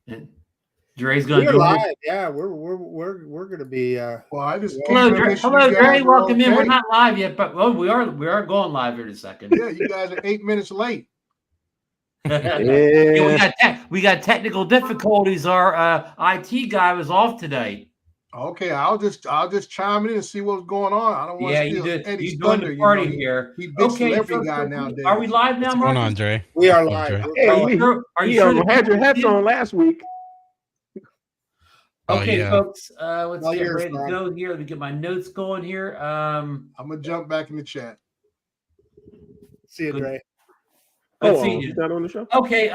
And Dre's going to We're join us. live. Yeah, we're going to be. Well, I just Hello, Dre. Welcome in. Okay. We're not live yet, but we are going live here in a second. Yeah, you guys are 8 minutes late. Yeah, we got technical difficulties. Our IT guy was off today. Okay, I'll just chime in and see what's going on. I don't want to steal Eddie's thunder. The party here. He big celebrity guy nowadays. Are we live now, What's Marcus? going on, Dre? We are live. Hey, are you sure had your hats on last week? Okay, folks. Let's get ready to go here. Let me get my notes going here. I'm gonna jump back in the chat. See you, Dre. Good seeing you. Not on the show. Okay,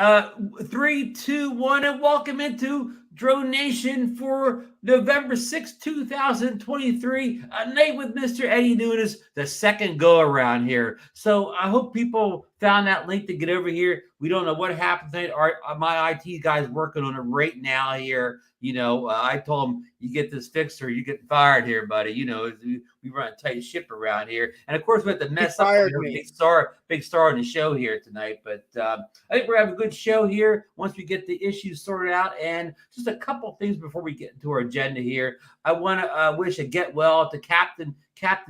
3, 2, 1, and welcome into DroneNation for November 6, 2023. A night with Mr. Eddie Nunez, the second go around here. So I hope people found that link to get over here. We don't know what happened tonight. My IT guy's working on it right now here. You know, I told him, you get this fixed or you get fired here, buddy. You know, we run a tight ship around here. And of course, we have to mess up big star on the show here tonight. But I think we're having a good show here once we get the issues sorted out. And just a couple things before we get into our agenda here. I want to wish a get well to Captain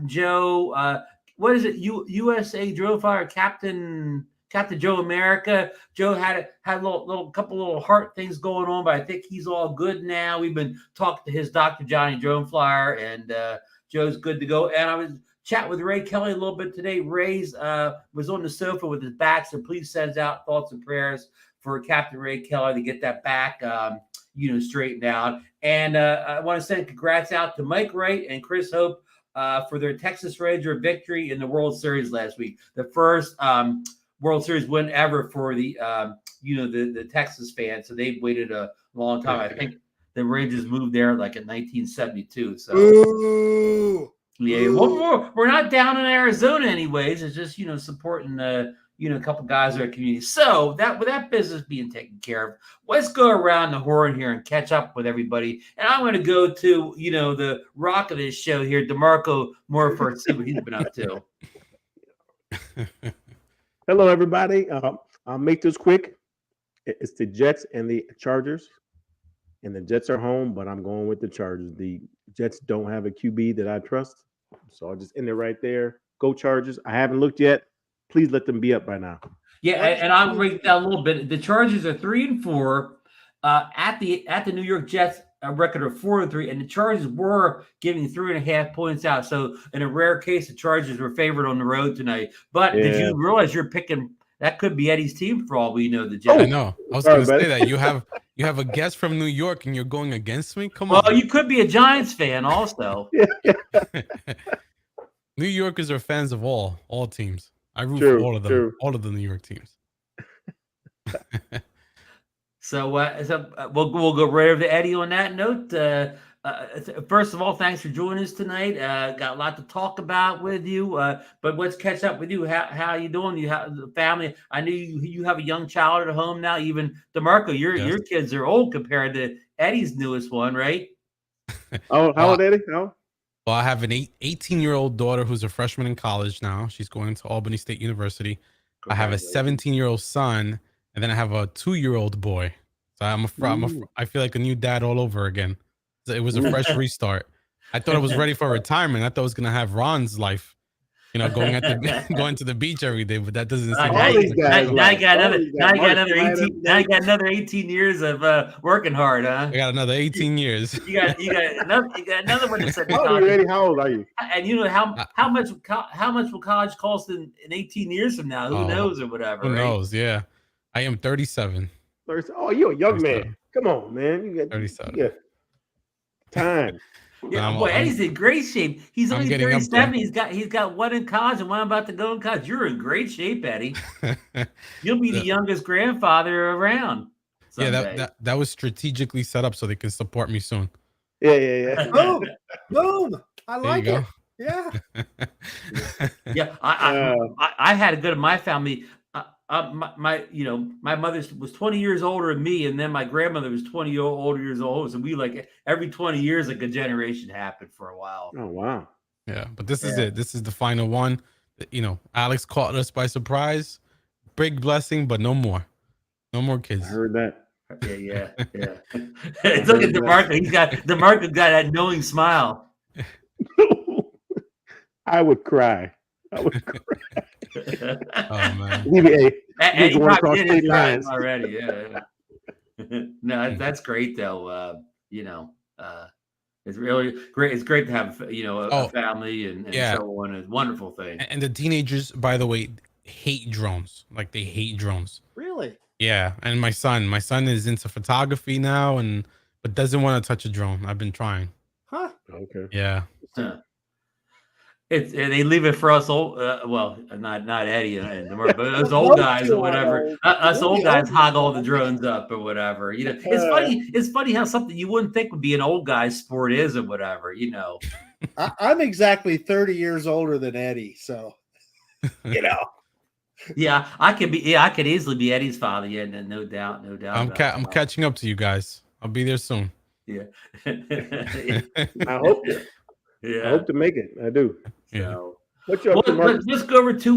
Joe. What is it? USA Drone Flyer Captain Joe America. Joe had a couple heart things going on, but I think he's all good now. We've been talking to his Dr. Johnny Drone Flyer, and Joe's good to go. And I was chatting with Ray Kelly a little bit today. Ray's was on the sofa with his back, so please send out thoughts and prayers for Captain Ray Kelly to get that back, straightened out. And I want to send congrats out to Mike Wright and Chris Hope for their Texas Ranger victory in the World Series last week. The first World Series win ever for the the Texas fans. So they've waited a long time. I think the Rangers moved there like in 1972. So yeah, we're not down in Arizona anyways. It's just supporting a couple guys in our community. So with that business being taken care of, let's go around the horn here and catch up with everybody. And I'm going to go to the rock of this show here, DeMarco Morford, see what he's been up to. Hello, everybody. I'll make this quick. It's the Jets and the Chargers. And the Jets are home, but I'm going with the Chargers. The Jets don't have a QB that I trust. So I'll just end it right there. Go Chargers. I haven't looked yet. Please let them be up by now. Yeah, and I'll break down a little bit. The Chargers are 3-4 at the New York Jets. A record of 4-3, and the Chargers were giving 3.5 points out. So in a rare case, the Chargers were favored on the road tonight. But did you realize you're picking that could be Eddie's team for all we know? The Jets. I know. I was going to say that you have a guest from New York and you're going against me. Come on. Well, you could be a Giants fan also. New Yorkers are fans of all teams. I root for all of them. All of the New York teams. So we'll go right over to Eddie on that note. First of all, thanks for joining us tonight. Got a lot to talk about with you. But let's catch up with you. How you doing? You have the family. I know you have a young child at home now. Even DeMarco, your kids are old compared to Eddie's newest one, right? Oh, how old Eddie? How? Well, I have an 18-year-old daughter who's a freshman in college now. She's going to Albany State University. I have a 17-year-old son. And then I have a 2-year-old boy. So I feel like a new dad all over again. So it was a fresh restart. I thought I was ready for retirement. I thought I was gonna have Ron's life, going to the beach every day, but that doesn't seem I got another 18 years of working hard, huh? I got another 18 years. You got another one to set. How old are you? And how much will college cost in 18 years from now? Who knows or whatever. Who knows? Yeah. I am 37. Oh, you're a young man. Come on, man. You got 37. You got time. Yeah, boy, Eddie's in great shape. He's only 37. He's got one in college and one about to go in college. You're in great shape, Eddie. You'll be the youngest grandfather around someday. Yeah, that was strategically set up so they can support me soon. Yeah. Boom. I like it. Yeah. Yeah. I had a good in my family. My mother was 20 years older than me, and then my grandmother was 20 years old. So we every 20 years, like a generation happened for a while. Oh wow! Yeah, but this is it. This is the final one. Alex caught us by surprise. Big blessing, but no more kids. I heard that. Yeah. Look at DeMarco. DeMarco got that knowing smile. I would cry. Oh man. Eddie probably did his lines already. Yeah. No, that's great though. It's really great. It's great to have a family and so on. It's a wonderful thing. And the teenagers, by the way, hate drones. Like they hate drones. Really? Yeah. And my son is into photography now, but doesn't want to touch a drone. I've been trying. Huh? Okay. Yeah. They leave it for us old. Well, not Eddie and DeMarco, but us old guys or whatever. Us old guys hog all the drones up or whatever. It's funny. It's funny how something you wouldn't think would be an old guy's sport is or whatever. I'm exactly 30 years older than Eddie, so Yeah, I could be. Yeah, I could easily be Eddie's father. Yeah, no doubt. I'm catching up to you guys. I'll be there soon. Yeah. I hope to. Yeah. I hope to make it. I do. So, what you up to, Marcus? Let's go over to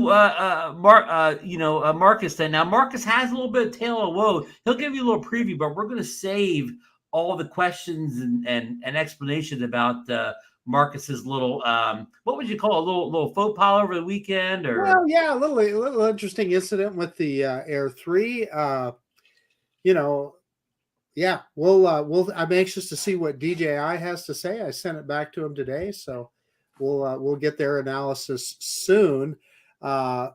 Marcus then. Now Marcus has a little bit of tale of woe. He'll give you a little preview, but we're going to save all the questions and explanations about Marcus's little what would you call a little faux pas over the weekend? Or well, yeah, a little interesting incident with the Air 3. Yeah, I'm anxious to see what DJI has to say. I sent it back to him today, so we'll get their analysis soon. I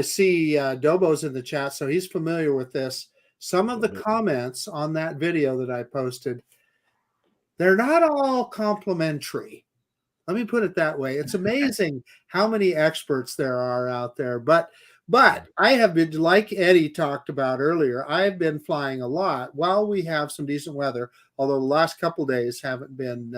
see Dobo's in the chat, so he's familiar with this. Some of the comments on that video that I posted, they're not all complimentary. Let me put it that way. It's amazing how many experts there are out there, but I have been, like Eddie talked about earlier, I've been flying a lot while we have some decent weather, although the last couple of days haven't been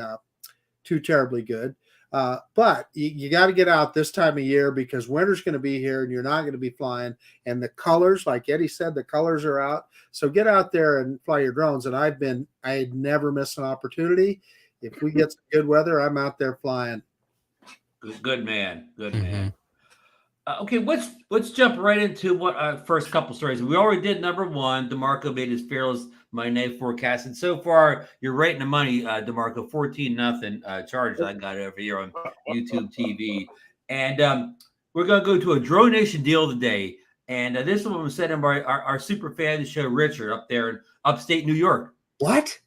too terribly good. But you got to get out this time of year because winter's going to be here and you're not going to be flying. And the colors, like Eddie said, the colors are out. So get out there and fly your drones. And I never miss an opportunity. If we get some good weather, I'm out there flying. Good man. Okay, let's jump right into what first couple stories. We already did number one. DeMarco made his fearless Monday night forecast, and so far you're right in the money, DeMarco. 14-0 charges I got over here on YouTube TV, and we're gonna go to a DroneNation Deal today. And this one was sent in by our super fan of the show, Richard, up there in upstate New York. What?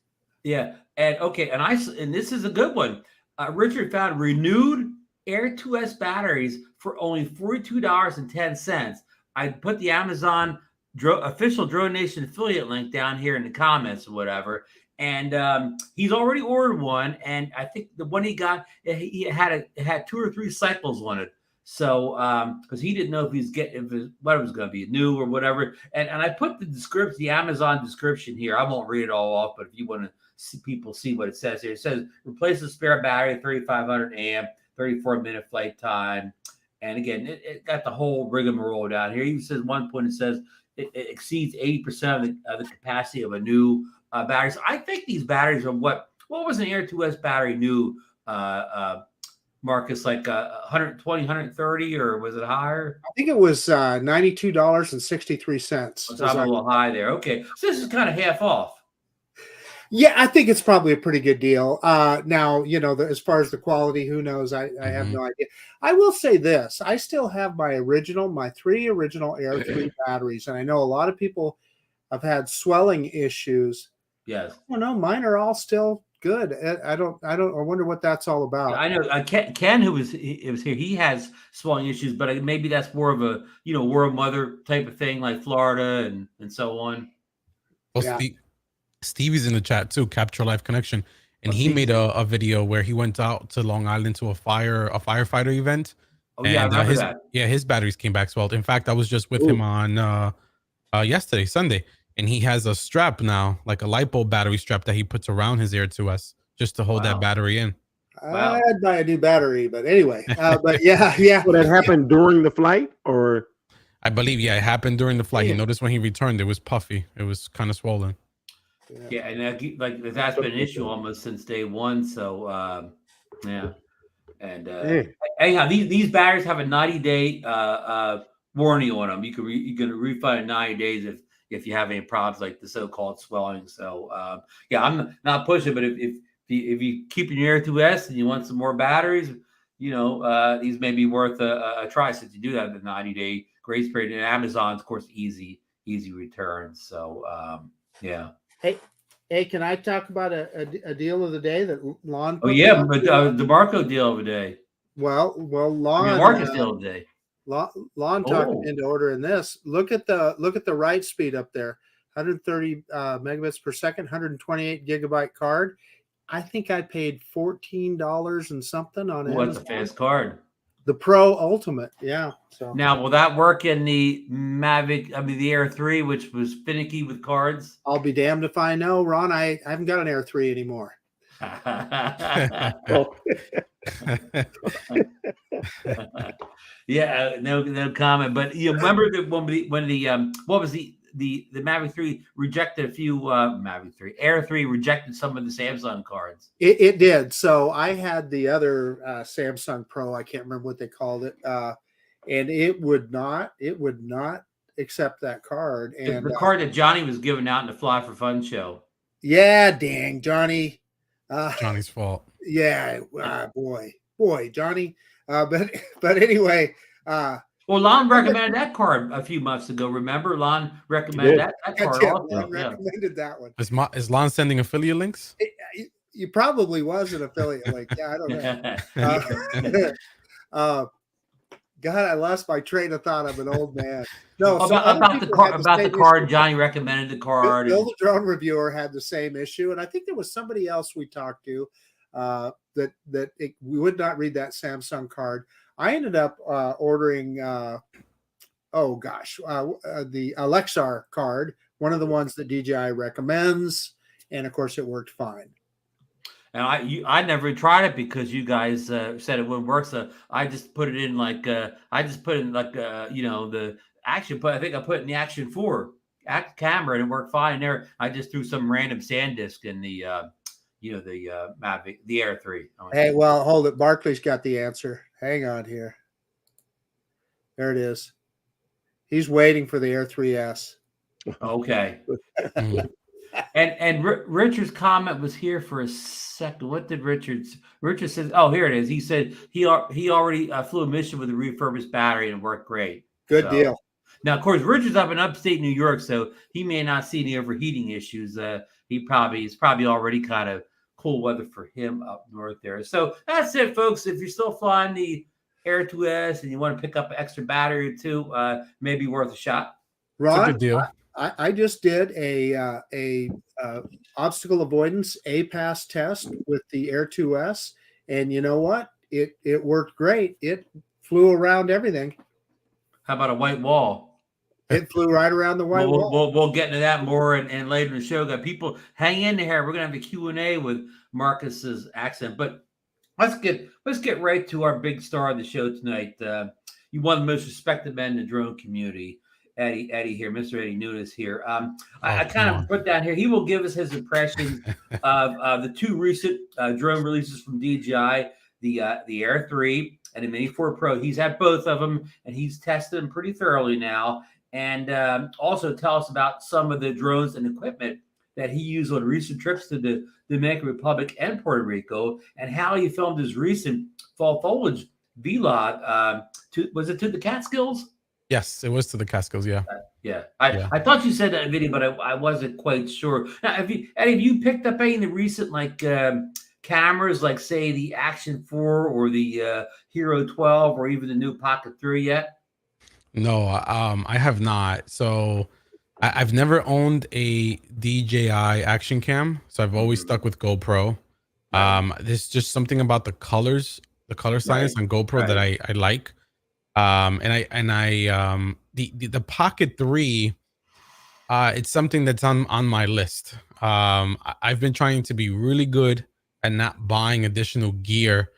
Yeah, and okay, and this is a good one. Richard found renewed Air 2S batteries for only $42.10. I put the Amazon official DroneNation affiliate link down here in the comments or whatever. And he's already ordered one. And I think the one he got, it had 2 or 3 cycles on it. So because he didn't know what it was going to be, new or whatever. And I put the Amazon description here. I won't read it all off, but if you want to see what it says here, it says replace the spare battery, 3,500 amp. 34-minute flight time. And again, it got the whole rigmarole down here. He says one point, it says it exceeds 80% of the capacity of a new battery. So I think these batteries are what was an Air 2S battery new, Marcus, like 120, 130, or was it higher? I think it was $92.63. So I'm a little high there. Okay. So this is kind of half off. Yeah, I think it's probably a pretty good deal. Now, as far as the quality, who knows? I have no idea. I will say this. I still have my 3 original Air 3 batteries, and I know a lot of people have had swelling issues. Yes. I don't know. Mine are all still good. I wonder what that's all about. Yeah, I know. Ken, who was here, he has swelling issues, but maybe that's more of a, warm weather type of thing, like Florida and so on. Well, yeah. Stevie's in the chat too, Capture Life Connection, and he made a video where he went out to Long Island to a firefighter event. Oh yeah, and I remember that. Yeah, his batteries came back swelled. In fact, I was just with him on yesterday, Sunday, and he has a strap now, like a lipo battery strap that he puts around his Air 2S just to hold that battery in. I'd buy a new battery, but anyway, but yeah. Well, that happened during the flight, or I believe, it happened during the flight. He noticed when he returned, it was puffy. It was kind of swollen. Yeah, and that's been an issue almost since day one. So yeah, and anyhow, these batteries have a 90-day warranty on them. You can refund in 90 days if you have any problems like the so-called swelling. So yeah, I'm not pushing, but if you keep your Air 2S and you want some more batteries, these may be worth a try since you do have the 90-day grace period. And Amazon's, of course, easy returns. So yeah. Hey, can I talk about a deal of the day that Lon? Oh yeah, but DeMarco deal of the day. Well, Lon. Marcus deal of the day. Lon talked me into ordering this. Look at the Wright speed up there, 130 megabits per second, 128 gigabyte card. I think I paid $14 and something on it. What's a fast card? The Pro Ultimate, yeah. So now, will that work in the Mavic? I mean, the Air 3, which was finicky with cards. I'll be damned if I know, Ron. I haven't got an Air 3 anymore. Yeah, no comment. But you remember that when the what was the Mavic 3 rejected a few Mavic 3 Air 3 rejected some of the Samsung cards. It did. So I had the other Samsung Pro. I can't remember what they called it, and it would not accept that card. And the card that Johnny was giving out in the Fly for Fun show. Yeah, dang, Johnny. Johnny's fault. Yeah, boy, Johnny. But anyway. Well, Lon recommended that card a few months ago. Remember, Lon recommended that card. Lon recommended that one. Is Lon sending affiliate links? You probably was an affiliate link. Yeah, I don't know. God, I lost my train of thought. I'm an old man. No, about the card. Johnny recommended the card. Bill the Drone Reviewer had the same issue, and I think there was somebody else we talked to we would not read that Samsung card. I ended up ordering, the Alexar card, one of the ones that DJI recommends, and of course it worked fine. And I never tried it because you guys said it wouldn't work. So I just put it in the action. But I think I put it in the Action 4 camera and it worked fine. There, I just threw some random SanDisk in the Mavic, the Air 3. Hey, well, hold it. Barkley's got the answer. Hang on here. There it is. He's waiting for the Air 3S. Okay. And Richard's comment was here for a second. What did Richard says? Oh, here it is. He said he already flew a mission with a refurbished battery and it worked great. Good deal. Now, of course, Richard's up in upstate New York, so he may not see any overheating issues. He's probably already kind of cool weather for him up north there. So that's it, folks. If you're still flying the Air 2S and you want to pick up an extra battery or two, maybe worth a shot. Ron, good deal. I just did a obstacle avoidance APAS test with the Air 2S, and you know what? It worked great. It flew around everything. How about a white wall? It flew right around the white wall. We'll get into that more and later in the show. Got people hang in here. We're gonna have a Q&A with Marcus's accent, but let's get right to our big star of the show tonight. You one of the most respected men in the drone community, Eddie here, Mr. Eddie Nunez here. I kind of put down here. He will give us his impressions of the two recent drone releases from DJI, the Air 3 and the Mini 4 Pro. He's had both of them and he's tested them pretty thoroughly now. And also tell us about some of the drones and equipment that he used on recent trips to the Dominican Republic and Puerto Rico, and how he filmed his recent fall foliage vlog. Was it to the Catskills? Yes, it was to the Catskills. Yeah. I thought you said that in video, but I wasn't quite sure. Now, have you picked up any of the recent cameras, like say the Action 4 or the Hero 12 or even the new Pocket 3 yet? No, I have not. So I've never owned a DJI action cam, so I've always stuck with GoPro. There's just something about the color science on GoPro that I like. The Pocket 3, it's something that's on my list. I've been trying to be really good at not buying additional gear.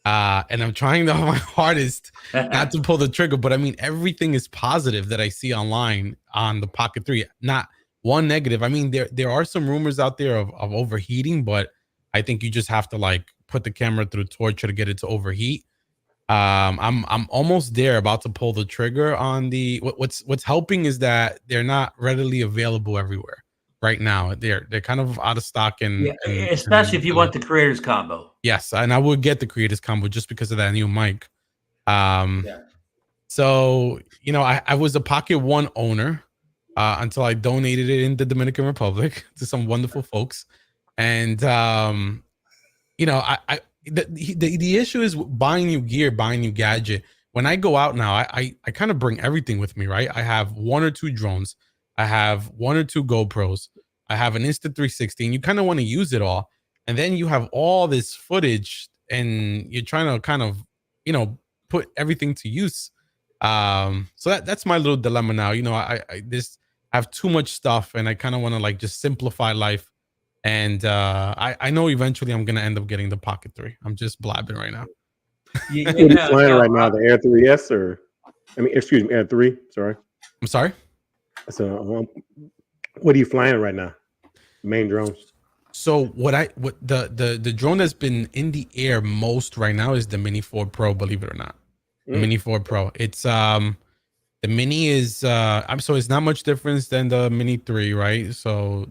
And I'm trying my hardest not to pull the trigger, but I mean, everything is positive that I see online on the Pocket 3. Not one negative. I mean, there are some rumors out there of overheating, but I think you just have to put the camera through torture to get it to overheat. I'm almost there, about to pull the trigger on the what's helping is that they're not readily available everywhere right now. They're kind of out of stock Yeah, especially if you want the creators combo. Yes, and I would get the creators combo just because of that new mic. Yeah. So I was a Pocket One owner until I donated it in the Dominican Republic to some wonderful folks, and the issue is buying new gear, buying new gadget. When I go out now, I kind of bring everything with me, right? I have 1 or 2 drones, I have 1 or 2 GoPros, I have an Insta360, and you kind of want to use it all. And then you have all this footage and you're trying to kind of, put everything to use. So that's my little dilemma now. I have too much stuff and I kind of want to like just simplify life. And I know eventually I'm gonna end up getting the Pocket 3. I'm just blabbing right now. What are you flying right now? The Air 3S excuse me, Air 3. Sorry. I'm sorry. So, what are you flying right now? Main drones. So the drone that's been in the air most right now is the Mini 4 Pro. Believe it or not, the Mini 4 Pro. It's the Mini is so it's not much difference than the Mini 3, right? So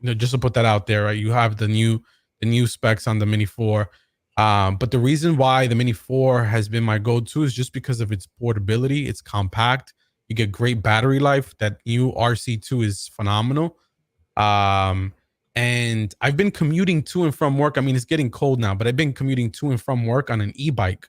just to put that out there, right? You have the new specs on the Mini 4. But the reason why the Mini 4 has been my go-to is just because of its portability. It's compact. You get great battery life. That new RC2 is phenomenal. And I've been commuting to and from work. I mean, it's getting cold now, but I've been commuting to and from work on an e-bike,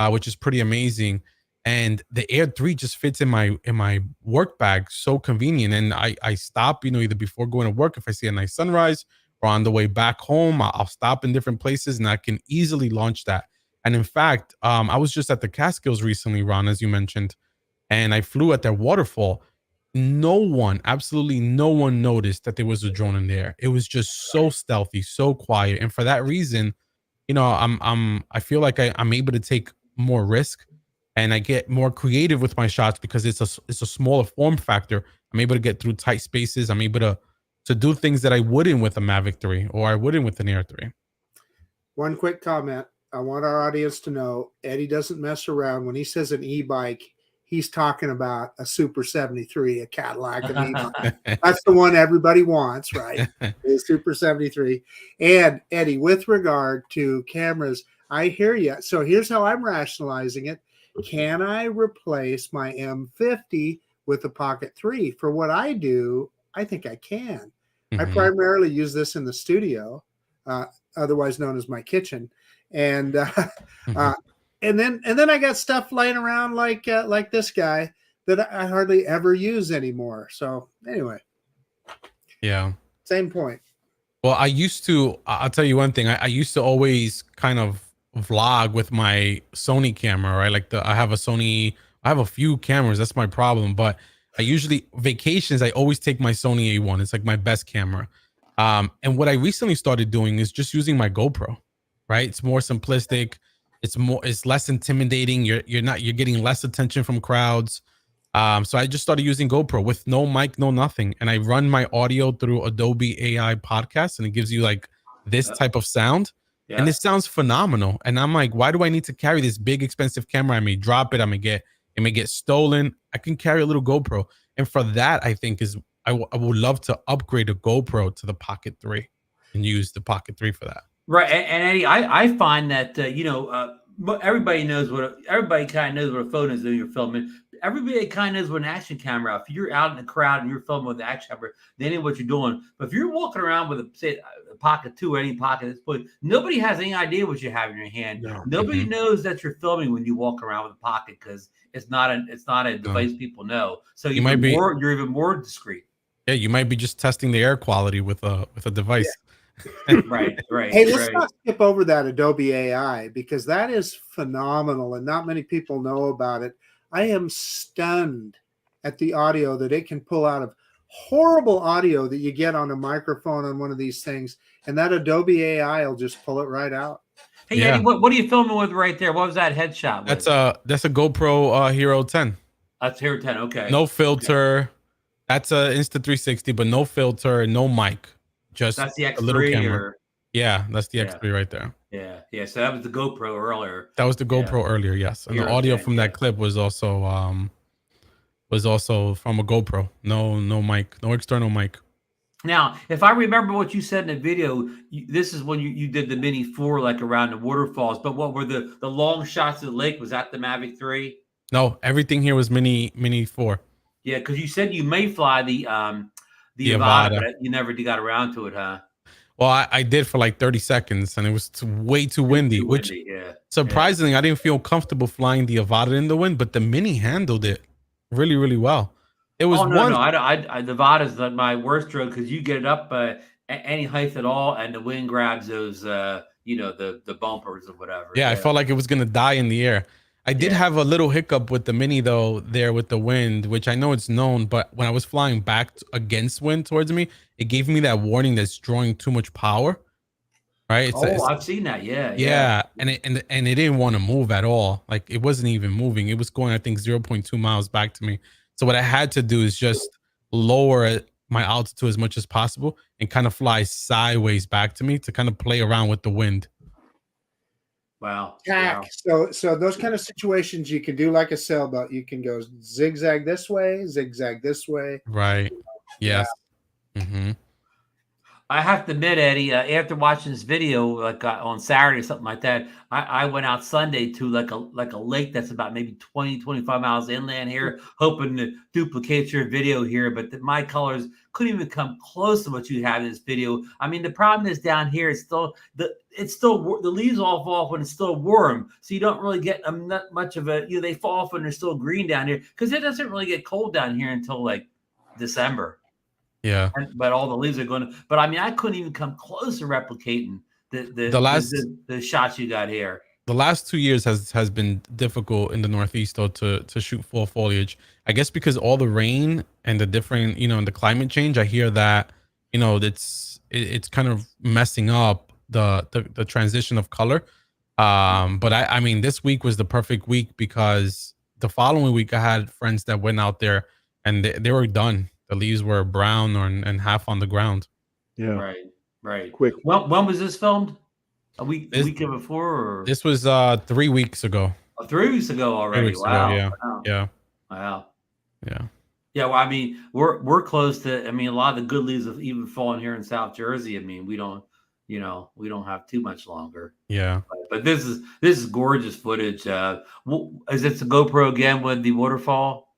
which is pretty amazing. And the Air 3 just fits in my work bag, so convenient. And I stop, either before going to work, if I see a nice sunrise, or on the way back home, I'll stop in different places and I can easily launch that. And in fact, I was just at the Catskills recently, Ron, as you mentioned, and I flew at their waterfall. Absolutely no one noticed that there was a drone in there. It was just so stealthy, so quiet. And for that reason, I feel like I'm able to take more risk and I get more creative with my shots because it's a smaller form factor. I'm able to get through tight spaces. I'm able to do things that I wouldn't with a Mavic 3 or I wouldn't with an Air 3. One quick comment. I want our audience to know Eddie doesn't mess around. When he says an e-bike, he's talking about a Super 73, a Cadillac, an e-bike. That's the one everybody wants, right? The Super 73. And Eddie, with regard to cameras, I hear you. So here's how I'm rationalizing it. Can I replace my M50 with the Pocket 3? For what I do, I think I can. I primarily use this in the studio, otherwise known as my kitchen. And and then I got stuff laying around like this guy that I hardly ever use anymore. So anyway, yeah, same point. Well, I'll tell you one thing. I used to always kind of vlog with my Sony camera, right? Like I have a few cameras. That's my problem. But I usually vacations, I always take my Sony A1. It's like my best camera. And what I recently started doing is just using my GoPro, right? It's more simplistic. It's less intimidating. You're getting less attention from crowds. So I just started using GoPro with no mic, no nothing. And I run my audio through Adobe AI podcast and it gives you like this type of sound. Yeah. And it sounds phenomenal. And I'm like, why do I need to carry this big expensive camera? I may drop it. It may get stolen. I can carry a little GoPro. And for that, I think I would love to upgrade a GoPro to the Pocket 3 and use the Pocket 3 for that. Right. And Eddie, I find that, everybody kind of knows what a phone is when you're filming. Everybody kind of knows what an action camera. If you're out in the crowd and you're filming with an action camera, they know what you're doing. But if you're walking around with a Pocket 2 or any Pocket, nobody has any idea what you have in your hand. No. Nobody knows that you're filming when you walk around with a Pocket because it's not a device people know. So you're even more discreet. Yeah, you might be just testing the air quality with a device. Yeah. Right. Hey, let's not skip over that Adobe AI because that is phenomenal and not many people know about it. I am stunned at the audio that it can pull out of horrible audio that you get on a microphone on one of these things, and that Adobe AI will just pull it right out. Hey, yeah. Eddie, what are you filming with right there? What was that headshot with? That's a GoPro Hero 10. That's Hero 10, okay. No filter. Okay. That's a Insta360, but no filter, no mic. Just that's the X3 a little camera. Yeah, that's the Yeah. X3 right there. Yeah. So that was the GoPro earlier. That was the GoPro earlier, yes. And the audio from that clip was also from a GoPro. No mic, no external mic. Now, if I remember what you said in the video, this is when you did the Mini 4 like around the waterfalls. But what were the long shots of the lake? Was that the Mavic 3? No, everything here was Mini 4. Yeah, because you said you may fly the Avata, Avata. but you never got around to it, huh? Well, I did for like 30 seconds, and it was way too windy. Which surprisingly, I didn't feel comfortable flying the Avata in the wind, but the Mini handled it really, really well. It was the Avata is my worst drone because you get it up any height at all, and the wind grabs those the bumpers or whatever. Yeah, I felt like it was gonna die in the air. I did have a little hiccup with the Mini though there with the wind, which I know it's known, but when I was flying back against wind towards me, it gave me that warning that's drawing too much power. Right? I've seen that. Yeah, and it didn't want to move at all. Like it wasn't even moving. It was going, I think, 0.2 miles back to me. So what I had to do is just lower my altitude as much as possible and kind of fly sideways back to me to kind of play around with the wind. Wow. So those kind of situations you can do like a sailboat. You can go zigzag this way, zigzag this way. Right. Yes. Yeah. Mm-hmm. I have to admit, Eddie, after watching this video, like on Saturday or something like that, I went out Sunday to like a lake that's about maybe 20, 25 miles inland here, hoping to duplicate your video here. But my colors couldn't even come close to what you have in this video. I mean, the problem is down here, the leaves all fall off when it's still warm. So you don't really get not much of a, they fall off when they're still green down here because it doesn't really get cold down here until like December. Yeah, but all the leaves are going to. But I mean, I couldn't even come close to replicating the shots you got here. The last 2 years has been difficult in the Northeast though to shoot full foliage. I guess because all the rain and the different and the climate change. I hear that it's kind of messing up the transition of color. But I mean, this week was the perfect week because the following week I had friends that went out there and they were done. The leaves were brown and half on the ground. Yeah. Right. Quick. Well, when was this filmed? A week before? Or? This was 3 weeks ago. 3 weeks ago already. 3 weeks ago, yeah. Wow. Yeah. Yeah. Well, I mean, we're close to. I mean, a lot of the good leaves have even fallen here in South Jersey. I mean, we don't have too much longer. Yeah. But this is gorgeous footage. Is it the GoPro again with the waterfall?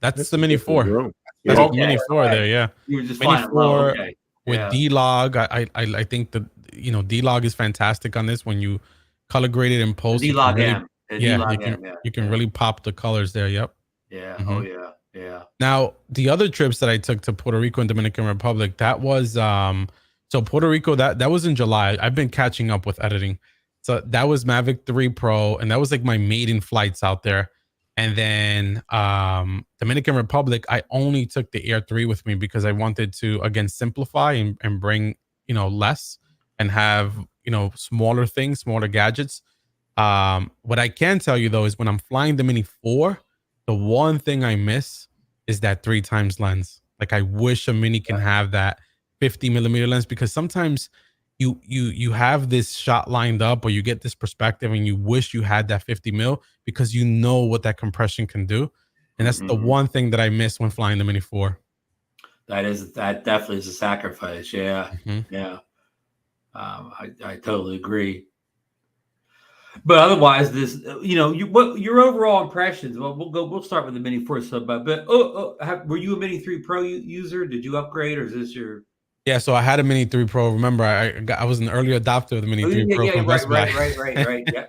That's the Mini 4. Yeah. That's the Mini 4 there, yeah. You were just Mini flying 4 okay. with D-Log. I think the D-Log is fantastic on this when you color grade it in post. D-Log you can really pop the colors there. Yep. Yeah. Mm-hmm. Oh yeah. Now the other trips that I took to Puerto Rico and Dominican Republic, that was so Puerto Rico that was in July. I've been catching up with editing. So that was Mavic 3 Pro, and that was like my maiden flights out there. And then Dominican Republic, I only took the Air 3 with me because I wanted to, again, simplify and bring, less and have, smaller things, smaller gadgets. What I can tell you, though, is when I'm flying the Mini 4, the one thing I miss is that 3x lens. Like, I wish a Mini can have that 50 millimeter lens because sometimes you have this shot lined up or you get this perspective and you wish you had that 50 mil because you know what that compression can do. And that's the one thing that I miss when flying the Mini 4. That definitely is a sacrifice. Yeah. Mm-hmm. Yeah. I totally agree. But otherwise, this, what your overall impressions? Well, we'll start with the Mini 4. So, but were you a Mini 3 Pro user? Did you upgrade or is this your? Yeah, so I had a Mini 3 Pro. Remember, I was an early adopter of the Mini 3 Pro from Best Buy. Right. Yeah.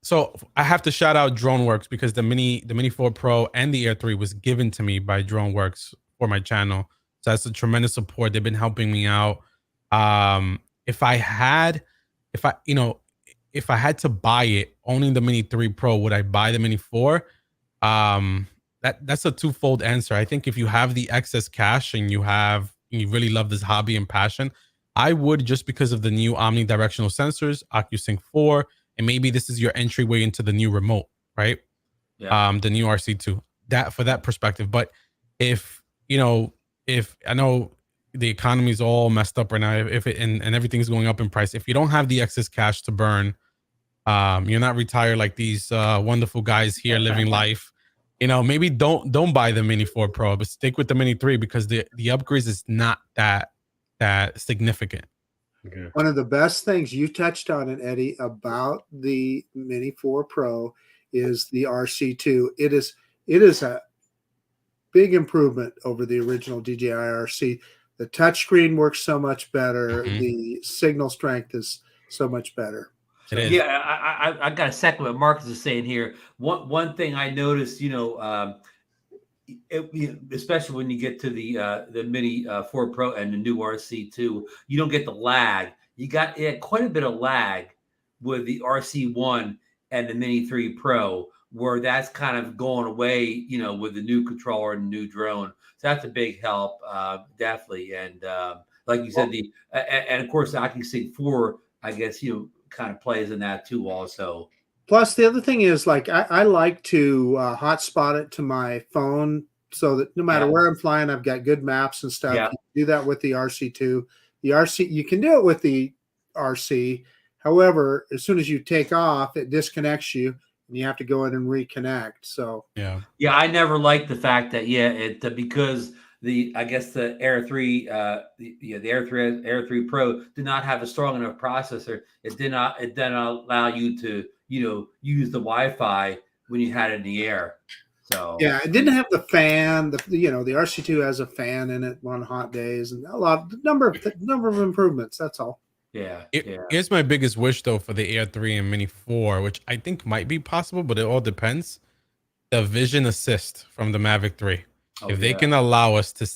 So I have to shout out DroneWorks because the Mini 4 Pro and the Air 3 was given to me by DroneWorks for my channel. So that's a tremendous support. They've been helping me out. If I had to buy it, owning the Mini 3 Pro, would I buy the Mini 4? That's a twofold answer. I think if you have the excess cash and you really love this hobby and passion, I would, just because of the new omnidirectional sensors, OcuSync 4, and maybe this is your entryway into the new remote, right? Yeah. The new RC2. That for that perspective. But if I know the economy is all messed up right now. If it and everything's going up in price, if you don't have the excess cash to burn, you're not retired like these wonderful guys here living life. Maybe don't buy the Mini 4 Pro, but stick with the Mini 3 because the upgrades is not that significant. Okay. One of the best things you touched on it, Eddie, about the Mini 4 Pro is the RC2. It is a big improvement over the original DJI RC. The touchscreen works so much better. Mhm. The signal strength is so much better. It is. Yeah, I got a second what Marcus is saying here. One thing I noticed, especially when you get to the Mini 4 Pro and the new RC2, you don't get the lag. You had quite a bit of lag with the RC1 and the Mini 3 Pro, where that's kind of going away, with the new controller and the new drone. So that's a big help, definitely. And like you said, and of course the OcuSync 4, I guess, kind of plays in that too also. Plus, the other thing is, like, I like to hotspot it to my phone so that no matter where I'm flying, I've got good maps and stuff. Yeah. You can do that with the RC2. The RC, you can do it with the RC. However, as soon as you take off, it disconnects you, and you have to go in and reconnect. So yeah, I never liked the fact that because I guess the Air 3 the Air 3 Pro did not have a strong enough processor. It did not allow you to use the Wi-Fi when you had it in the air. So yeah, it didn't have the fan. The RC2 has a fan in it on hot days, and number of improvements. That's all. Yeah. Here's my biggest wish though for the Air 3 and Mini 4, which I think might be possible, but it all depends. The vision assist from the Mavic 3. If they can allow us to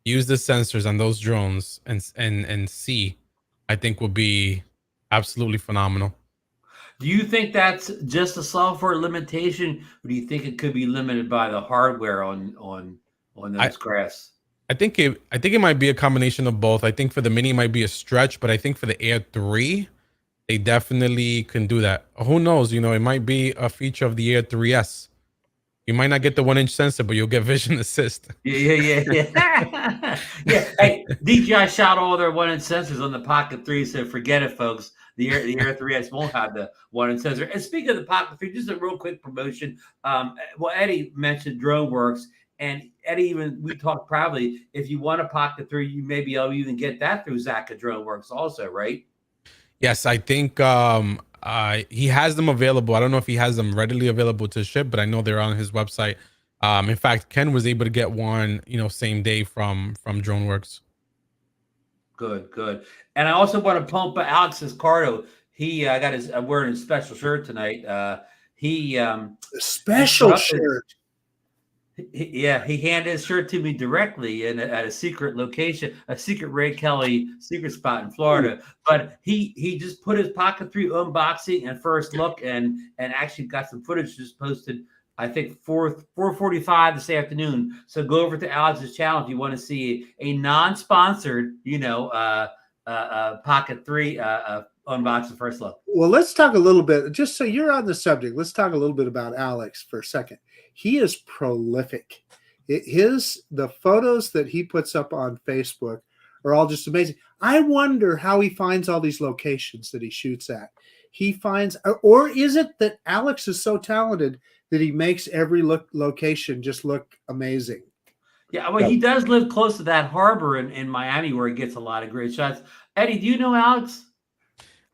use the sensors on those drones and see, I think will be absolutely phenomenal. Do you think that's just a software limitation, or do you think it could be limited by the hardware on those crafts? I think it might be a combination of both. I think for the Mini it might be a stretch, but I think for the Air 3, they definitely can do that. Who knows? It might be a feature of the Air 3S. You might not get the 1-inch sensor, but you'll get vision assist. Yeah. Yeah. Hey, DJI shot all their 1-inch sensors on the Pocket 3, so forget it, folks. The Air 3S won't have the 1-inch sensor. And speaking of the Pocket 3, just a real quick promotion. Eddie mentioned DroneWorks, and Eddie, we talked probably if you want a Pocket 3, you may be able to even get that through Zach at DroneWorks also, right? Yes, I think he has them available. I don't know if he has them readily available to ship, but I know they're on his website. In fact, Ken was able to get one, same day from DroneWorks. Good. And I also want to pump Alex Escardo. He got I'm wearing his special shirt tonight. Special shirt. He handed his shirt to me directly at a secret location, a secret Ray Kelly secret spot in Florida. But he just put his Pocket 3 unboxing and first look and actually got some footage just posted, I think 4:45 this afternoon. So go over to Alex's channel if you want to see a non-sponsored, Pocket 3 unboxing first look. Well, let's talk a little bit, just so you're on the subject, let's talk a little bit about Alex for a second. He is prolific. The photos that he puts up on Facebook are all just amazing. I wonder how he finds all these locations that he shoots at. Or is it that Alex is so talented that he makes every location just look amazing? Yeah, well, he does live close to that harbor in Miami where he gets a lot of great shots. Eddie, do you know Alex?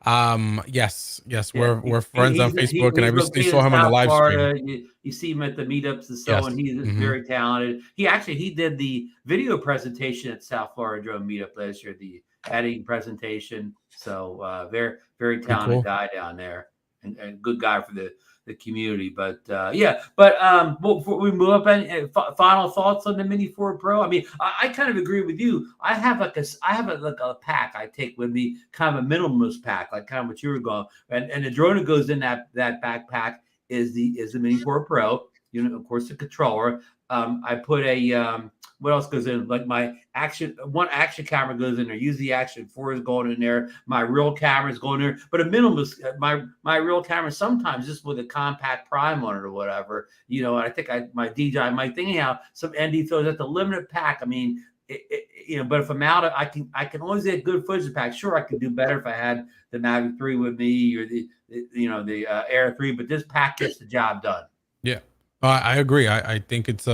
Yes, we're friends on Facebook, and I recently saw him on the live stream. You see him at the meetups and so on. He's very talented. He did the video presentation at South Florida Drone Meetup last year, the editing presentation. So very, very talented guy down there, and good guy for the community. But before we move up, and final thoughts on the Mini 4 Pro. I mean, I kind of agree with you. I have a pack I take with me, kind of a minimalist pack, like kind of what you were going. And the drone that goes in that backpack is the Mini 4 Pro. Of course, the controller. I put what else goes in? Like my one action camera goes in there. Usually Action 4 is going in there. My real camera is going there. But a minimalist, my real camera sometimes just with a compact prime on it or whatever. I think my DJI might think anyhow. Some ND throws at the limited pack. I mean, but if I'm out, I can always get good footage pack. Sure, I could do better if I had the Mavic 3 with me or the Air 3, but this pack gets the job done. Yeah, I agree. I think it's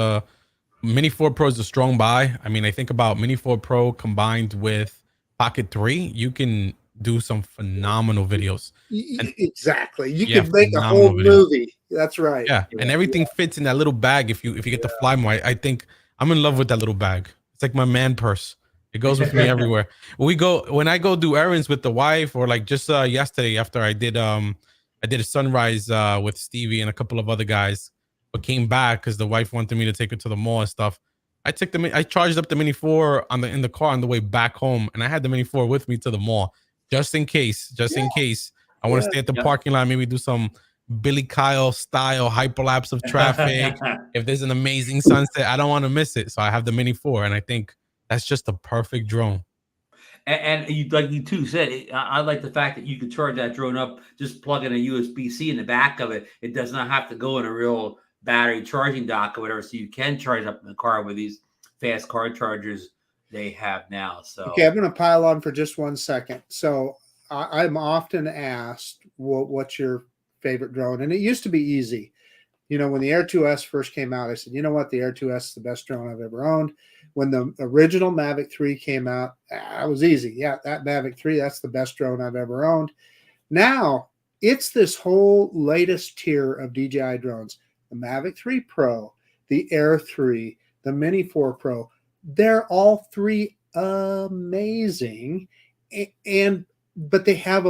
Mini 4 Pro is a strong buy. I mean, I think about Mini 4 Pro combined with Pocket 3, you can do some phenomenal videos. Exactly. You can make a whole movie. That's right. Yeah. And everything fits in that little bag. If you get the Fly More, I think I'm in love with that little bag. It's like my man purse. It goes with me everywhere. When I go do errands with the wife, or like just yesterday after I did a sunrise with Stevie and a couple of other guys, but came back because the wife wanted me to take her to the mall and stuff. I charged up the Mini 4 in the car on the way back home, and I had the Mini 4 with me to the mall just in case. I want to stay at the parking lot, maybe do some Billy Kyle style hyperlapse of traffic. If there's an amazing sunset, I don't want to miss it. So I have the Mini 4, and I think that's just the perfect drone. And like you two said, I like the fact that you can charge that drone up, just plug in a USB-C in the back of it. It does not have to go in a real battery charging dock or whatever. So you can charge up in the car with these fast car chargers they have now. So okay, I'm going to pile on for just 1 second. So I'm often asked, what's your favorite drone? And it used to be easy. When the Air 2S first came out, I said, you know what? The Air 2S is the best drone I've ever owned. When the original Mavic 3 came out, it was easy. Yeah, that Mavic 3, that's the best drone I've ever owned. Now, it's this whole latest tier of DJI drones. The Mavic 3 Pro, the Air 3, the Mini 4 Pro. They're all three amazing. But they have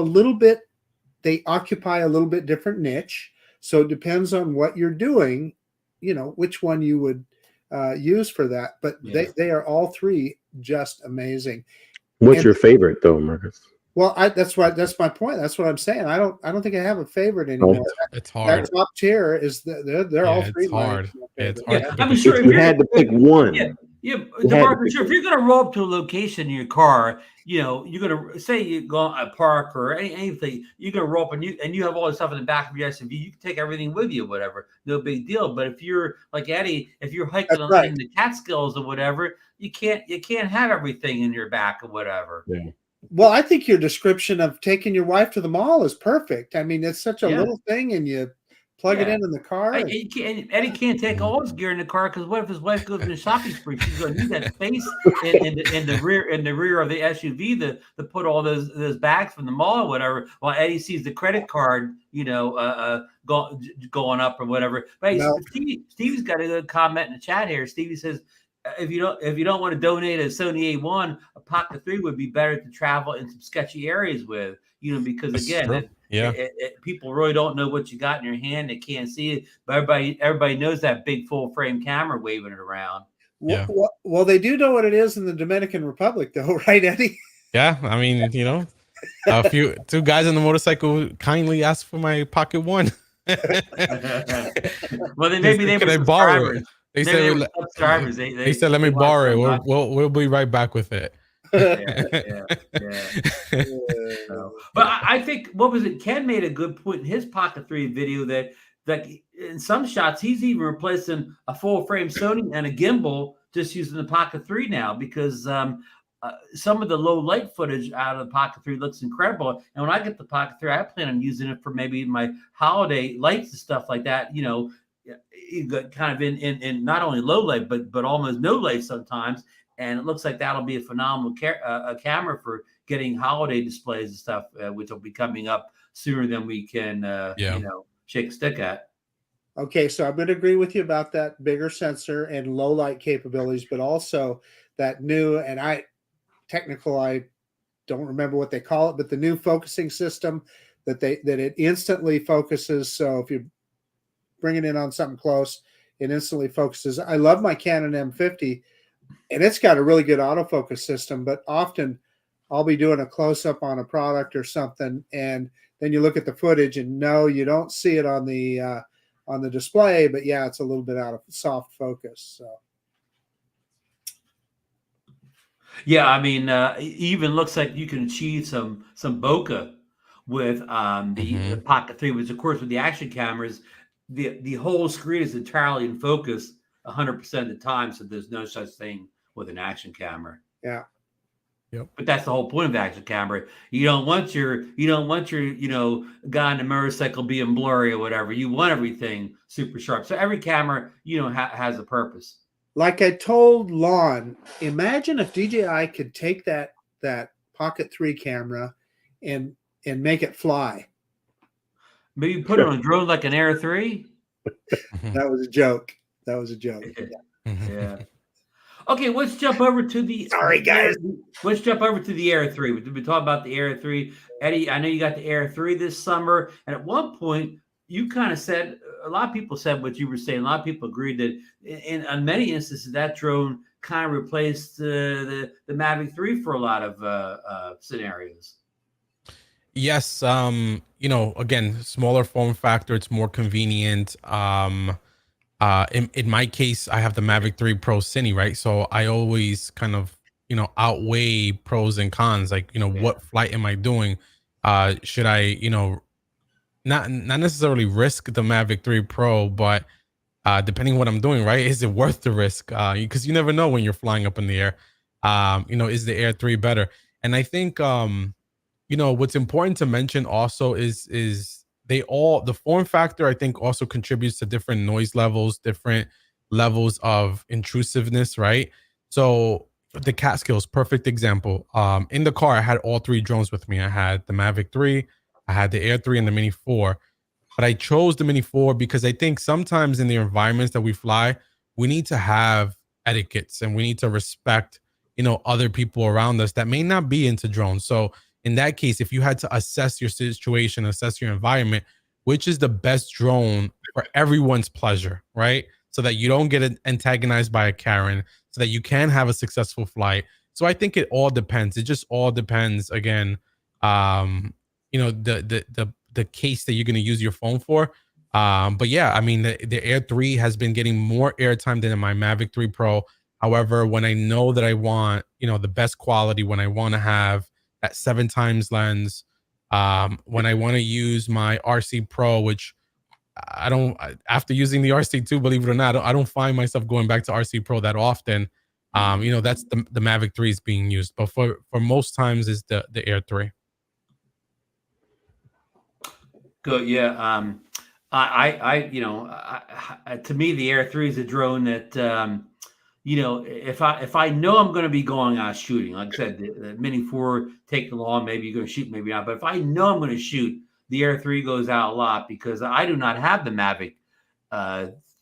they occupy a little bit different niche. So it depends on what you're doing, which one you would use for that. But they are all three just amazing. What's your favorite though, Marcus? Well, that's my point. That's what I'm saying. I don't think I have a favorite anymore. It's hard. That top tier is they're all three. It's hard. It's hard. Yeah, I'm sure if you had to pick one. Yeah, DeMarco, sure. If you're gonna roll up to a location in your car, you're gonna say you go at a park or anything, you're gonna roll up and you have all this stuff in the back of your SUV. You can take everything with you, whatever, no big deal. But if you're like Eddie, if you're hiking in the Catskills or whatever, you can't have everything in your back or whatever. Yeah. Well, I think your description of taking your wife to the mall is perfect. I mean, it's such a little thing, and you plug it in the car. Eddie can't take all his gear in the car because what if his wife goes in the shopping spree? She's going to need that space in the rear of the SUV to put all those bags from the mall or whatever. While Eddie sees the credit card, going up or whatever. But hey, Stevie's got a good comment in the chat here. Stevie says, if you don't want to donate a Sony A1, a Pocket 3 would be better to travel in some sketchy areas with, because again, people really don't know what you got in your hand. They can't see it, but everybody knows that big full frame camera waving it around. Yeah. Well, they do know what it is in the Dominican Republic, though, right, Eddie? Yeah, I mean, two guys on the motorcycle kindly asked for my Pocket 1. Well, then maybe they were borrow it. They said, "Let me borrow it. We'll be right back with it." But I think Ken made a good point in his Pocket 3 video that in some shots he's even replacing a full frame Sony and a gimbal just using the Pocket 3 now because some of the low light footage out of the Pocket 3 looks incredible. And when I get the Pocket 3, I plan on using it for maybe my holiday lights and stuff like that. Kind of in not only low light but almost no light sometimes, and it looks like that'll be a phenomenal camera for getting holiday displays and stuff, which will be coming up sooner than we can shake a stick at. Okay, so I'm going to agree with you about that bigger sensor and low light capabilities, but also that new I don't remember what they call it, but the new focusing system that it instantly focuses. So if you bring it in on something close, it instantly focuses. I love my Canon M50, and it's got a really good autofocus system, but often I'll be doing a close-up on a product or something, and then you look at the footage, and no, you don't see it on the display, but yeah, it's a little bit out of soft focus. So. Yeah, I mean, it even looks like you can achieve some bokeh with the Pocket 3, which of course with the action cameras, the whole screen is entirely in focus 100% of the time, so there's no such thing with an action camera. Yeah. Yep. But that's the whole point of action camera. You don't want your guy on the motorcycle being blurry or whatever. You want everything super sharp. So every camera, has a purpose. Like I told Lon, imagine if DJI could take that Pocket 3 camera and make it fly. Maybe put it on a drone like an Air 3. That was a joke. Yeah. Okay, let's jump over to the. Sorry, guys. Let's jump over to the Air 3. We've been talking about the Air 3. Eddie, I know you got the Air 3 this summer, and at one point you kind of said, a lot of people said what you were saying. A lot of people agreed that in many instances that drone kind of replaced the Mavic 3 for a lot of scenarios. Yes, again, smaller form factor, it's more convenient. In my case, I have the Mavic 3 Pro Cine, right? So I always kind of, outweigh pros and cons. Like, what flight am I doing? Should I, not necessarily risk the Mavic 3 Pro, but depending on what I'm doing, right? Is it worth the risk? Because you never know when you're flying up in the air. Is the Air 3 better? And I think, what's important to mention also is the form factor, I think, also contributes to different noise levels, different levels of intrusiveness, right? So the Catskills, perfect example. In the car, I had all 3 drones with me. I had the Mavic 3, I had the Air 3, and the Mini 4. But I chose the Mini 4 because I think sometimes in the environments that we fly, we need to have etiquettes and we need to respect, other people around us that may not be into drones. So in that case, if you had to assess your situation, assess your environment, which is the best drone for everyone's pleasure, right? So that you don't get antagonized by a Karen, so that you can have a successful flight. So I think it all depends. It just all depends, again, the case that you're going to use your phone for. But yeah, I mean, the Air 3 has been getting more airtime than my Mavic 3 Pro. However, when I know that I want, the best quality, when I want to have that 7x lens, when I want to use my RC Pro, which I don't, after using the RC2, believe it or not, I don't find myself going back to RC Pro that often. That's the Mavic 3 is being used, but for most times is the Air 3. Good. Yeah. To me, the Air 3 is a drone that, if I know I'm going to be going out shooting, like I said, the Mini 4 take long, maybe you're going to shoot, maybe not. But if I know I'm going to shoot, the Air 3 goes out a lot because I do not have the Mavic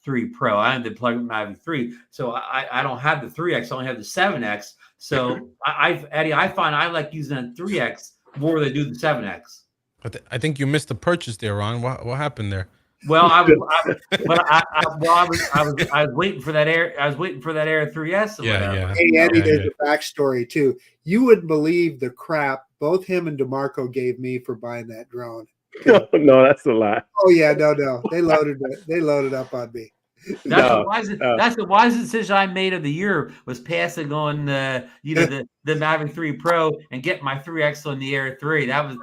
3 Pro. I have the plug Mavic 3, so I don't have the 3X. I only have the 7X. So Eddie, I find I like using the 3X more than I do the 7X. I think you missed the purchase there, Ron. What happened there? Well, I was waiting for that Air. I was waiting for that Air 3S. Yeah. Hey, Eddie, there's a backstory too. You wouldn't believe the crap both him and DeMarco gave me for buying that drone. No, that's a lie. Oh yeah, no. They loaded up on me. That's the wisest decision I made of the year was passing on the Mavic 3 Pro and getting my 3X on the Air 3. That was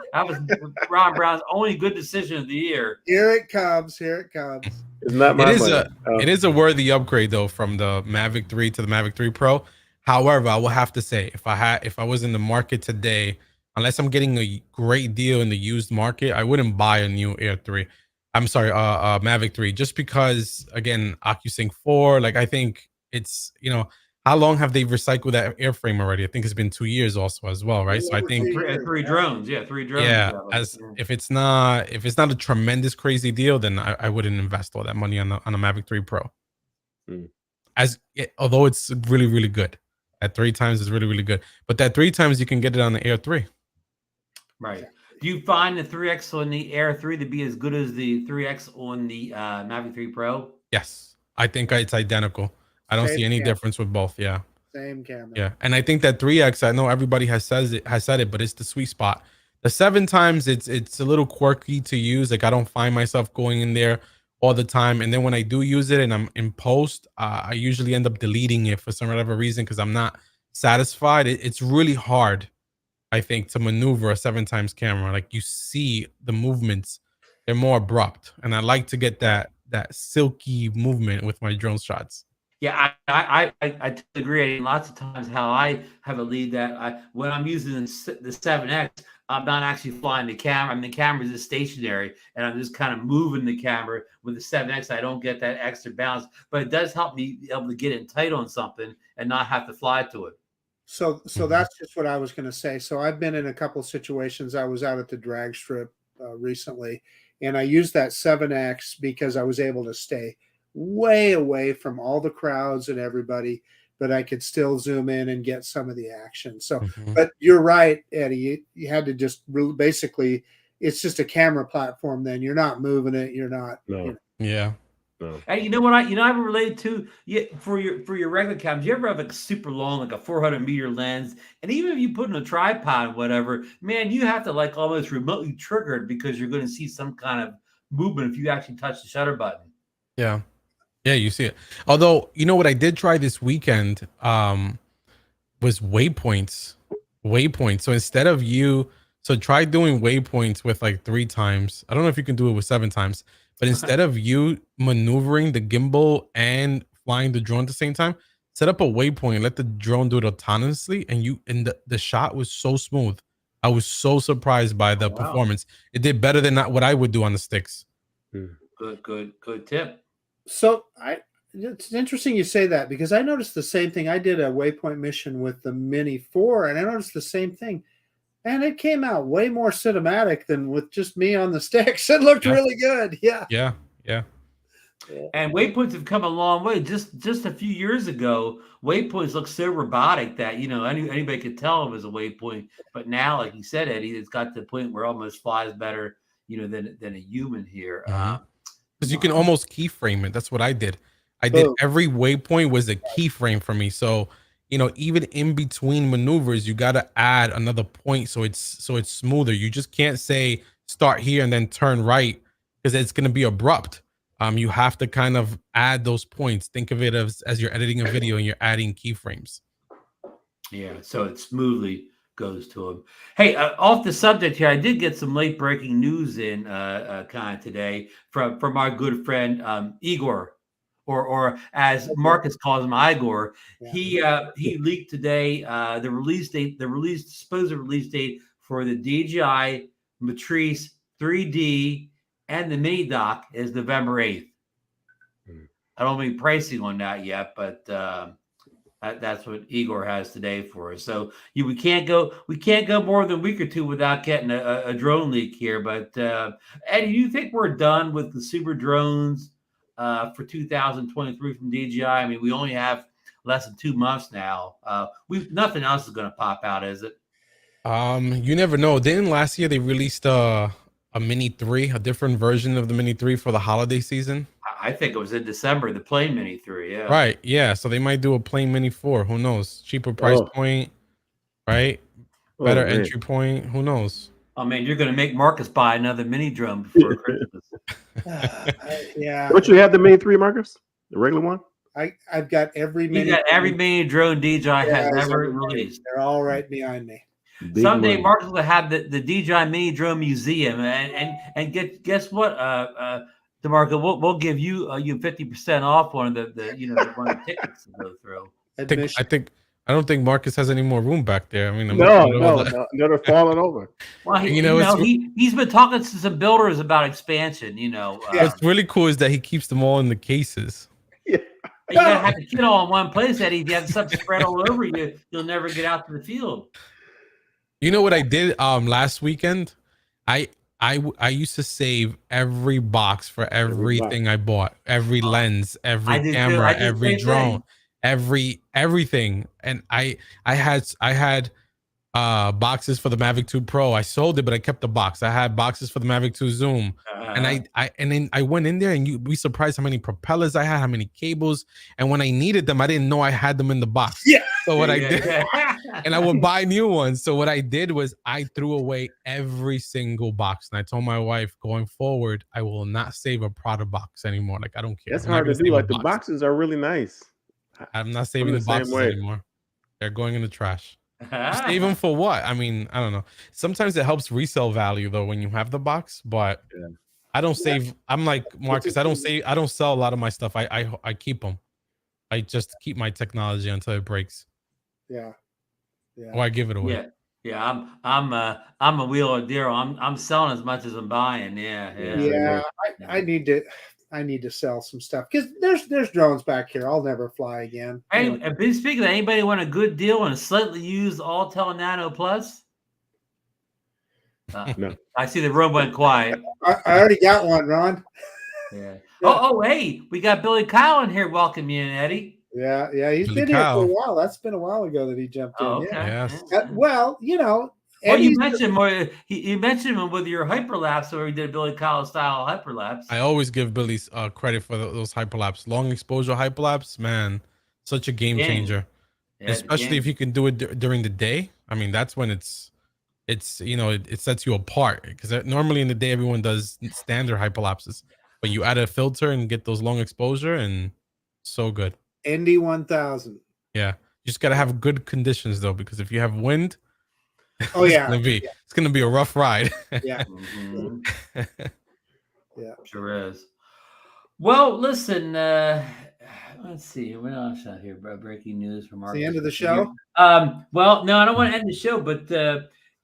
Ron Brown's only good decision of the year. Here it comes. It's not my money. It is a worthy upgrade though from the Mavic 3 to the Mavic 3 Pro. However, I will have to say if I was in the market today, unless I'm getting a great deal in the used market, I wouldn't buy a new Air 3. I'm sorry, Mavic 3, just because, again, OcuSync 4, like, I think it's, how long have they recycled that airframe already? I think it's been 2 years also as well, right? So I think three drones. Yeah, if it's not a tremendous crazy deal, then I wouldn't invest all that money on a Mavic 3 Pro. Although it's really, really good. At 3x is really, really good. But that 3x you can get it on the Air 3. Right. Do you find the 3X on the Air 3 to be as good as the 3X on the Mavic 3 Pro? Yes. I think it's identical. I don't see any difference with both. Yeah. Same camera. Yeah. And I think that 3X, I know everybody has said it, but it's the sweet spot. The 7x, it's a little quirky to use. Like, I don't find myself going in there all the time. And then when I do use it and I'm in post, I usually end up deleting it for some whatever reason because I'm not satisfied. It's really hard, I think, to maneuver a 7x camera. Like, you see the movements, they're more abrupt. And I like to get that silky movement with my drone shots. Yeah, I totally agree. And lots of times, how I have a lead that when I'm using the 7X, I'm not actually flying the camera. I mean, the camera is stationary, and I'm just kind of moving the camera. With the 7X, I don't get that extra bounce, but it does help me be able to get it tight on something and not have to fly to it. So that's just what I was going to say. So I've been in a couple of situations. I was out at the drag strip recently, and I used that 7X because I was able to stay way away from all the crowds and everybody, but I could still zoom in and get some of the action. So, but you're right, Eddie. You had to just basically, it's just a camera platform. Then you're not moving it. You're not. No. You know. Yeah. And you know what I haven't related to for your regular cams. You ever have like super long, like a 400-meter lens, and even if you put in a tripod or whatever, man, you have to like almost remotely trigger it because you're going to see some kind of movement if you actually touch the shutter button. Yeah, yeah, you see it. Although, you know what I did try this weekend was waypoints. So instead of try doing waypoints with like 3 times. I don't know if you can do it with 7 times. But instead of you maneuvering the gimbal and flying the drone at the same time, set up a waypoint, let the drone do it autonomously, and the shot was so smooth. I was so surprised by the performance. It did better than what I would do on the sticks. Good tip. So it's interesting you say that because I noticed the same thing. I did a waypoint mission with the Mini 4, and I noticed the same thing. And it came out way more cinematic than with just me on the sticks. It looked really good. Yeah. And waypoints have come a long way. Just a few years ago, waypoints looked so robotic that anybody could tell it was a waypoint. But now, like you said, Eddie, it's got to the point where it almost flies better, than a human here. Because you can almost keyframe it. That's what I did. I did every waypoint was a keyframe for me. So even in between maneuvers, you got to add another point so it's smoother. You just can't say start here and then turn right because it's going to be abrupt. You have to kind of add those points. Think of it as you're editing a video and you're adding keyframes. Yeah, so it smoothly goes to them. Hey, off the subject here, I did get some late breaking news in kind of today from our good friend Igor. Or as Marcus calls him, Igor. Yeah. He leaked today the supposed release date for the DJI Matrice 3D and the mini dock is November 8th. I don't mean pricing on that yet, but that's what Igor has today for us. So we can't go more than a week or two without getting a drone leak here. But Eddie, do you think we're done with the super drones for 2023 from DJI? I mean, we only have less than 2 months now. Nothing else is going to pop out, is it? You never know. Didn't last year they released a Mini 3, a different version of the Mini 3 for the holiday season? I think it was in December, the plain Mini 3. Yeah. Right. Yeah. So they might do a plain Mini 4. Who knows? Cheaper price point, right? Better entry point. Who knows? Oh man, you're going to make Marcus buy another mini drone before Christmas. Yeah. Don't you have the Mini 3, Marcus? The regular one? I've got every mini. You got every mini drone DJI has ever released. They're all right behind me. Someday Marcus will have the DJI Mini Drone Museum, and guess what, DeMarco, we'll give you 50% off one of the one of the tickets to go through. I don't think Marcus has any more room back there. I mean, no, they're falling over. Well, he's been talking to some builders about expansion. What's really cool is that he keeps them all in the cases. Yeah. You gotta have the kit all in one place, Eddie. If you have stuff spread all over you, you'll never get out to the field. You know what I did last weekend? I used to save every box for everything I bought, every lens, every camera, every drone, everything. And I had boxes for the Mavic 2 Pro. I sold it, but I kept the box. I had boxes for the Mavic 2 Zoom. And then I went in there and you'd be surprised how many propellers I had, how many cables. And when I needed them, I didn't know I had them in the box. Yeah. So what I did, and I would buy new ones. So what I did was I threw away every single box. And I told my wife, going forward, I will not save a Prada box anymore. Like, I don't care. That's hard to do. Like, the boxes are really nice. I'm not saving the boxes anymore. They're going in the trash. Save them for what? I mean, I don't know. Sometimes it helps resale value though when you have the box, but I don't save. I'm like Marcus. I don't sell a lot of my stuff. I keep them. I just keep my technology until it breaks. Yeah. Yeah. Or I give it away. Yeah. Yeah, I'm a wheeler deal. I'm selling as much as I'm buying. Yeah. I need to sell some stuff because there's drones back here I'll never fly again. Hey, speaking of that, anybody want a good deal on a slightly used Altel Nano Plus? No. I see the room went quiet. I already got one, Ron. Yeah. Oh, hey, we got Billy Kyle in here. Welcome you in, Eddie. Yeah, he's Billy been here for a Kyle. while. That's been a while ago that he jumped in. Okay. Yeah. Yes. Well, Well, Eddie's you mentioned more. You mentioned him with your hyperlapse, where he did Billy Kyle style hyperlapse. I always give Billy credit for those hyperlapse, long exposure hyperlapse. Man, such a game changer. Yeah, especially if you can do it during the day. I mean, that's when it's it sets you apart, because normally in the day everyone does standard hyperlapses, but you add a filter and get those long exposure, and so good. ND 1000. Yeah, you just gotta have good conditions though, because if you have wind, Oh yeah, it's gonna be a rough ride. Yeah. Yeah, sure is. Well, listen. Let's see. What else out here? Breaking news from Marcus. The end of the show. Well, no, I don't want to end the show, but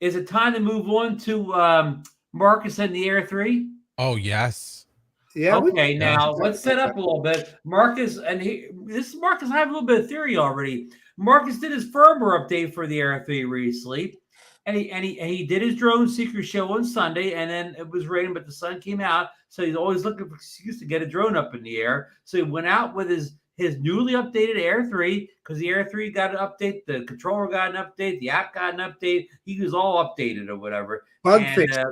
is it time to move on to Marcus and the Air 3? Oh yes. Yeah. Okay, now let's set up a little bit. Marcus, Marcus. I have a little bit of theory already. Marcus did his firmware update for the Air 3 recently, and he did his drone seeker show on Sunday, and then it was raining, but the sun came out, so he's always looking for an excuse to get a drone up in the air. So he went out with his newly updated Air 3, because the Air 3 got an update, the controller got an update, the app got an update. He was all updated or whatever. Bug fixes.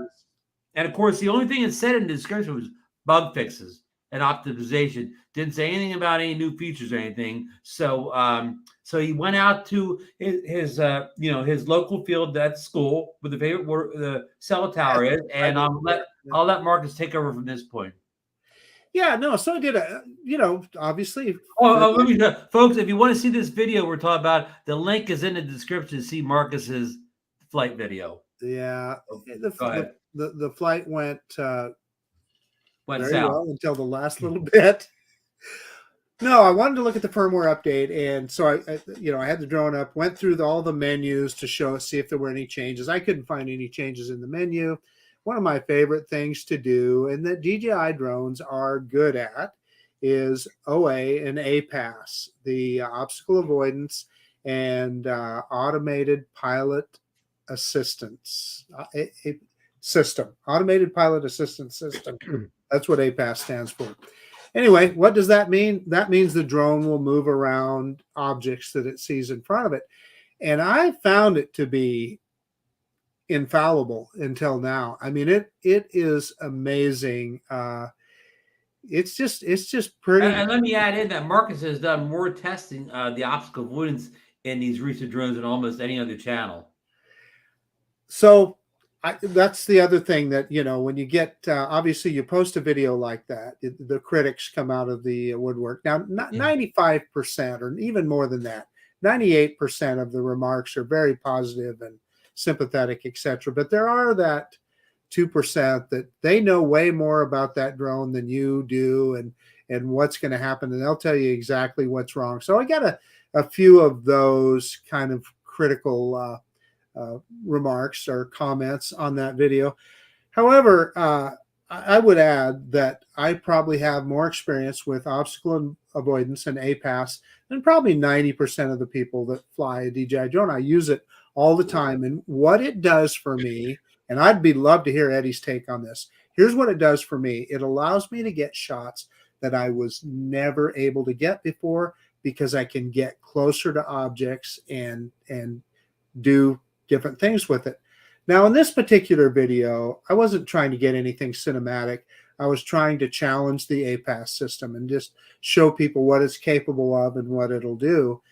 And of course, the only thing it said in the description was bug fixes and optimization. Didn't say anything about any new features or anything. So so he went out to his local field, that school with the cell tower is, and I'll let Marcus take over from this point. Yeah, no. So I did obviously. Let me folks, if you want to see this video we're talking about, the link is in the description to see Marcus's flight video. Yeah, Go ahead. The flight went very south well until the last little bit. No, I wanted to look at the firmware update, and so I had the drone up, went through all the menus to see if there were any changes. I couldn't find any changes in the menu. One of my favorite things to do, and that DJI drones are good at, is OA and APAS, the obstacle avoidance and automated pilot assistance system. Automated pilot assistance system. That's what APAS stands for. Anyway, what does that mean? That means the drone will move around objects that it sees in front of it. And I found it to be infallible until now. I mean, it is amazing. It's just pretty. And let me add in that Marcus has done more testing the obstacle avoidance in these recent drones than almost any other channel. So that's the other thing that, when you get, obviously you post a video like that, the critics come out of the woodwork. Now, 95% or even more than that, 98% of the remarks are very positive and sympathetic, etc. But there are that 2% that they know way more about that drone than you do and what's going to happen. And they'll tell you exactly what's wrong. So I got a few of those kind of critical remarks or comments on that video. However, I would add that I probably have more experience with obstacle avoidance and APAS than probably 90% of the people that fly a DJI drone. I use it all the time, and what it does for me, and I'd love to hear Eddie's take on this. Here's what it does for me. It allows me to get shots that I was never able to get before, because I can get closer to objects and do different things with it. Now, in this particular video, I wasn't trying to get anything cinematic. I was trying to challenge the APAS system and just show people what it's capable of and what it'll do.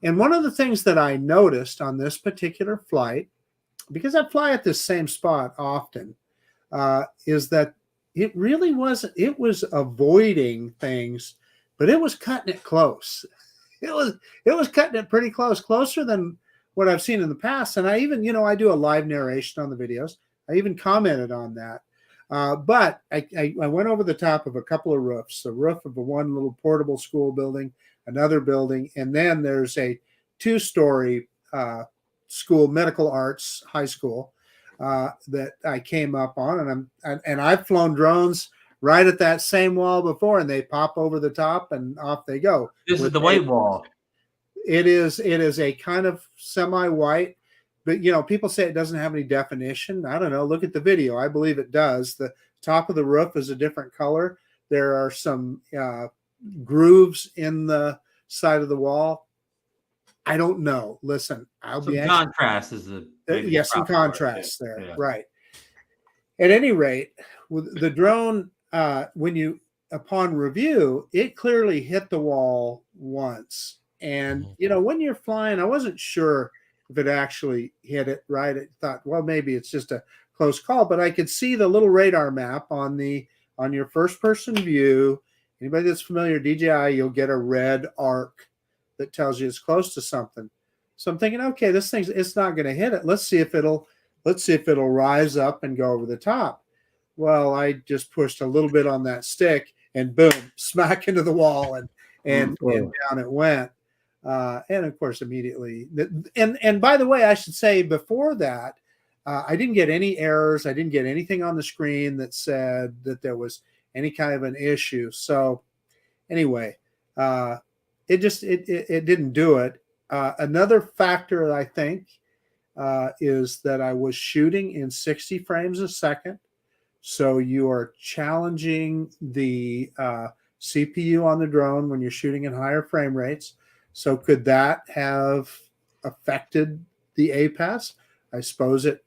And one of the things that I noticed on this particular flight, because I fly at this same spot often, is that it really wasn't, it was avoiding things, but it was cutting it close. It was cutting it pretty close, closer than what I've seen in the past. And I even, I do a live narration on the videos. I even commented on that. But I went over the top of a couple of roofs, the roof of one little portable school building. another building, and then there's a 2-story school, medical arts high school, that I came up on, and I've flown drones right at that same wall before, and they pop over the top and off they go. This is the white wall. It is a kind of semi-white, but people say it doesn't have any definition. I don't know. Look at the video. I believe it does. The top of the roof is a different color. There are some grooves in the side of the wall. I don't know. Listen, I'll be contrast is the some contrast there, yeah. Right? At any rate, with the drone, upon review, it clearly hit the wall once. And when you're flying, I wasn't sure if it actually hit it right. I thought, well, maybe it's just a close call, but I could see the little radar map on your first person view. Anybody that's familiar, DJI, you'll get a red arc that tells you it's close to something. So I'm thinking, okay, it's not going to hit it. Let's see if it'll rise up and go over the top. Well, I just pushed a little bit on that stick, and boom, smack into the wall, and down it went. And of course, immediately. And by the way, I should say before that, I didn't get any errors. I didn't get anything on the screen that said that there was any kind of an issue. So anyway, it didn't do it. Another factor, I think, is that I was shooting in 60 frames a second. So you are challenging the CPU on the drone when you're shooting in higher frame rates. So could that have affected the APAS? I suppose it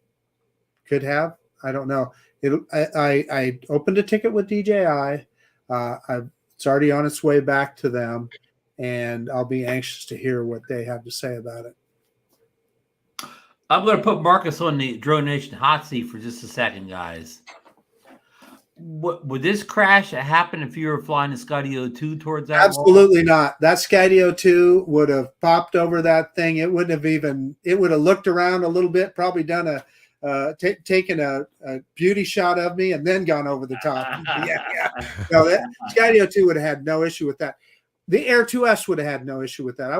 could have. I don't know. I opened a ticket with DJI. It's already on its way back to them, and I'll be anxious to hear what they have to say about it. I'm going to put Marcus on the DroneNation hot seat for just a second, guys. Would this crash happen if you were flying the Skydio 2 towards that? Absolutely wall? not. That Skydio 2 would have popped over that thing. It would have looked around a little bit, probably done taken a beauty shot of me and then gone over the top. Yeah. No, that Skydio 2 would have had no issue with that. The Air 2S would have had no issue with that.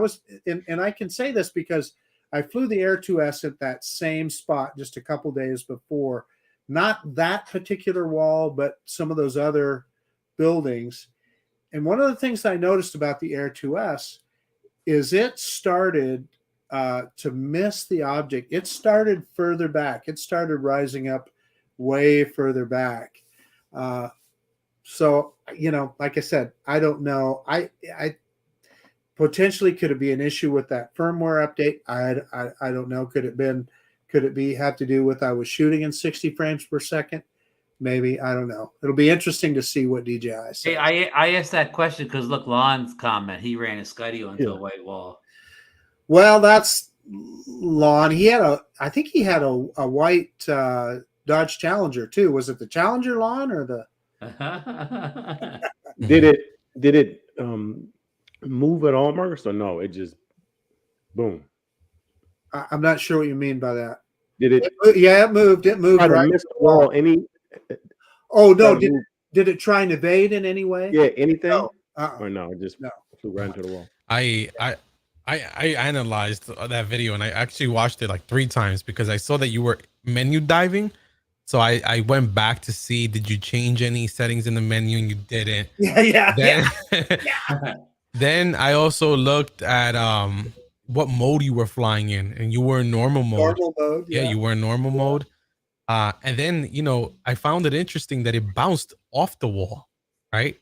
And I can say this because I flew the Air 2S at that same spot just a couple days before. Not that particular wall, but some of those other buildings. And one of the things I noticed about the Air 2S is it started to miss the object. It started further back. It started rising up way further back. So, like I said, I don't know. I potentially could it be an issue with that firmware update? I don't know. Could it have to do with I was shooting in 60 frames per second? Maybe. I don't know. It'll be interesting to see what DJI says. Hey, I asked that question because look, Lon's comment. He ran a Skydio into a white wall. Well, that's Lon. I think he had a white Dodge Challenger too. Was it the Challenger, Lon, or the? Did it move at all, Marcus, or no? It just boom. I'm not sure what you mean by that. Did it? Yeah, it moved. It moved right. Missed the wall. Oh no! Did it try and evade in any way? Yeah, anything? No. Or no? It just flew right into the wall. I analyzed that video and I actually watched it like 3 times because I saw that you were menu diving. So I went back to see, did you change any settings in the menu, and you didn't. Yeah. Then I also looked at what mode you were flying in, and you were in normal mode. Normal mode. Yeah, you were in normal mode. And then, I found it interesting that it bounced off the wall, right?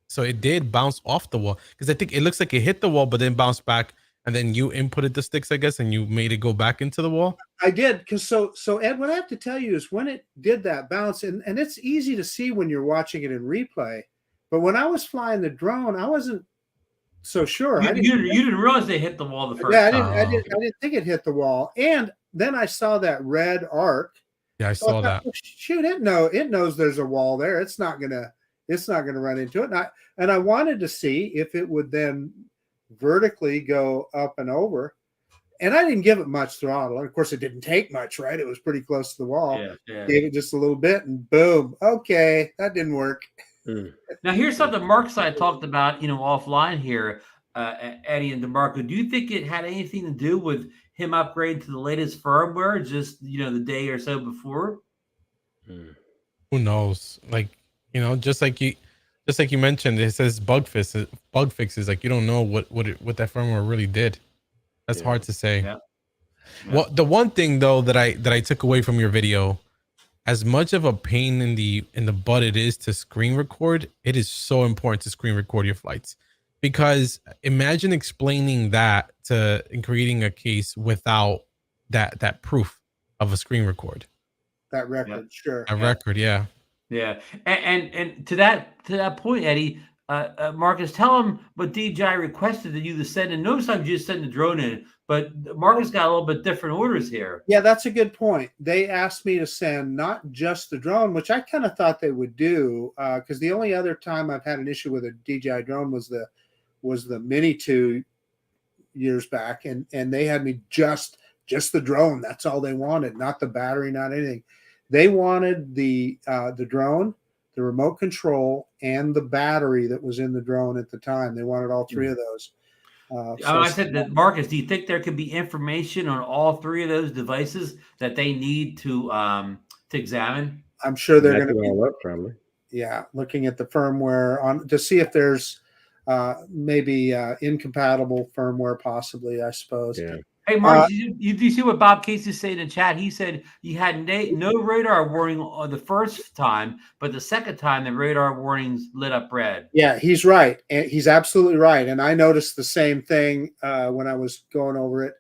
So it did bounce off the wall because I think it looks like it hit the wall, but then bounced back. And then you inputted the sticks, I guess, and you made it go back into the wall. I did, because so Ed, what I have to tell you is when it did that bounce, and it's easy to see when you're watching it in replay, but when I was flying the drone, I wasn't so sure. You didn't realize they hit the wall the first time. I didn't think it hit the wall, and then I saw that red arc. Yeah, I saw that. Oh, shoot, it knows there's a wall there. It's not gonna run into it. And I wanted to see if it would then vertically go up and over, and I didn't give it much throttle. And of course, it didn't take much, right? It was pretty close to the wall. Yeah. Gave it just a little bit, and boom. Okay, that didn't work. Now, here's something Mark and I talked about, offline here. Eddie and DeMarco, do you think it had anything to do with him upgrading to the latest firmware just, the day or so before? Who knows? Like, just like you mentioned, it says bug fixes. Like, you don't know what that firmware really did. That's hard to say. Yeah. Well, the one thing though that I took away from your video, as much of a pain in the butt it is to screen record, it is so important to screen record your flights. Because imagine explaining that and creating a case without that proof of a screen record. That record, sure. A record, yeah. Yeah. And to that point, Eddie, Marcus, tell him what DJI requested of you to send. And most times you just send the drone in, but Marcus got a little bit different orders here. Yeah, that's a good point. They asked me to send not just the drone, which I kind of thought they would do, because the only other time I've had an issue with a DJI drone was the Mini 2 years back, and they had me just the drone. That's all they wanted, not the battery, not anything. They wanted the drone, the remote control, and the battery that was in the drone at the time. They wanted all three of those. I said that, Marcus, do you think there could be information on all three of those devices that they need to examine? I'm sure they're going to be all up, probably. Yeah, looking at the firmware on to see if there's maybe incompatible firmware, possibly, I suppose. Yeah. Hey, Mark, you see what Bob Casey said in the chat? He said you had no radar warning the first time, but the second time the radar warnings lit up red. Yeah, he's right. And he's absolutely right. And I noticed the same thing when I was going over it.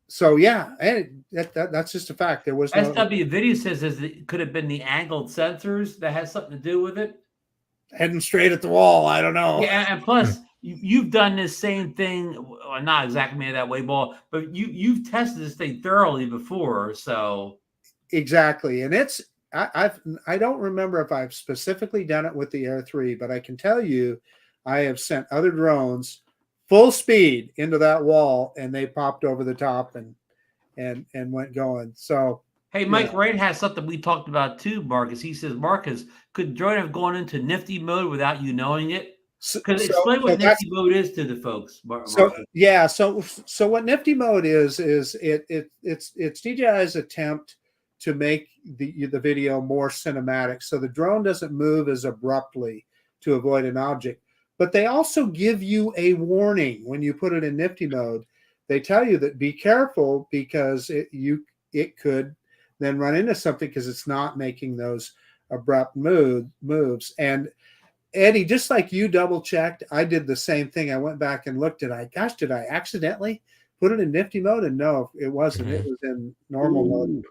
So yeah, and that's just a fact. There was SW Video says it could have been the angled sensors that has something to do with it. Heading straight at the wall. I don't know. Yeah, and plus you've done this same thing, not exactly made that way, ball, but you've tested this thing thoroughly before, so exactly. And I don't remember if I've specifically done it with the Air 3, but I can tell you I have sent other drones full speed into that wall, and they popped over the top and went going. So hey, Mike Wright has something we talked about too, Marcus. He says, Marcus, could the drone have gone into nifty mode without you knowing it? Explain what nifty mode is to the folks. So what nifty mode is it's DJI's attempt to make the video more cinematic, so the drone doesn't move as abruptly to avoid an object. But they also give you a warning when you put it in nifty mode. They tell you that be careful because it could then run into something because it's not making those abrupt moves. And Eddie, just like you double checked, I did the same thing. I went back and looked at did I accidentally put it in nifty mode? And no, it wasn't. It was in normal mode.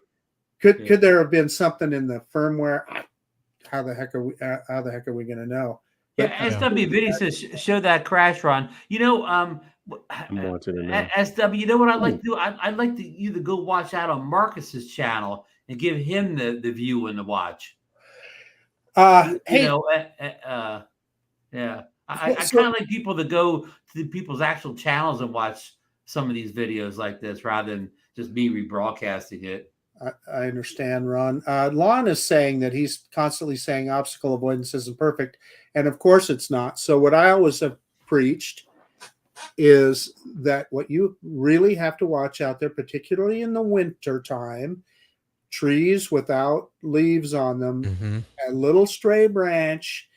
Could there have been something in the firmware? How the heck are we going to know? Yeah, SW Video says show that crash run. I'm watching it now. SW, you know what I'd like to do? I'd like you to go watch out on Marcus's channel and give him the view and the watch. I kind of like people to go to people's actual channels and watch some of these videos like this rather than just me rebroadcasting it. I understand, Ron. Lon is saying that he's constantly saying obstacle avoidance isn't perfect, and of course it's not. So what I always have preached is that what you really have to watch out there, particularly in the winter time, trees without leaves on them, a little stray branch,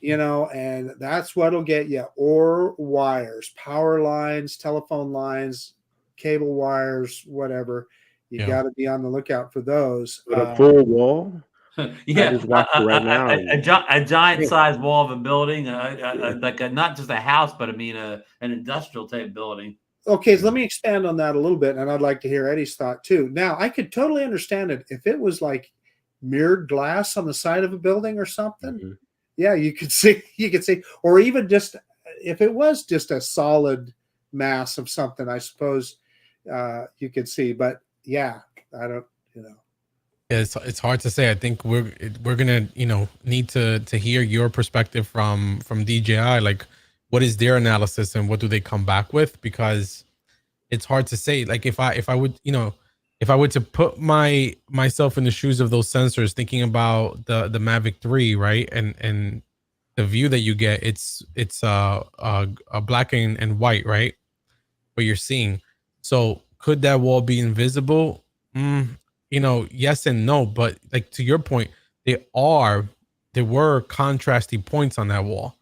and that's what'll get you, or wires, power lines, telephone lines, cable wires, whatever. You got to be on the lookout for those. With a full wall? Yeah, I just watched it right now. A giant sized wall of a building, not just a house, but I mean an industrial type building. Okay, so let me expand on that a little bit, and I'd like to hear Eddie's thought too. Now, I could totally understand it if it was like mirrored glass on the side of a building or something. Yeah, you could see, or even just if it was just a solid mass of something, I suppose you could see. But yeah, I don't, Yeah, it's hard to say. I think we're gonna need to hear your perspective from DJI. Like, what is their analysis and what do they come back with? Because it's hard to say. Like, if I would to put myself in the shoes of those sensors, thinking about the Mavic 3, right, and the view that you get, it's a black and white, right? What you're seeing. So could that wall be invisible? Yes and no. But like to your point, there were contrasty points on that wall.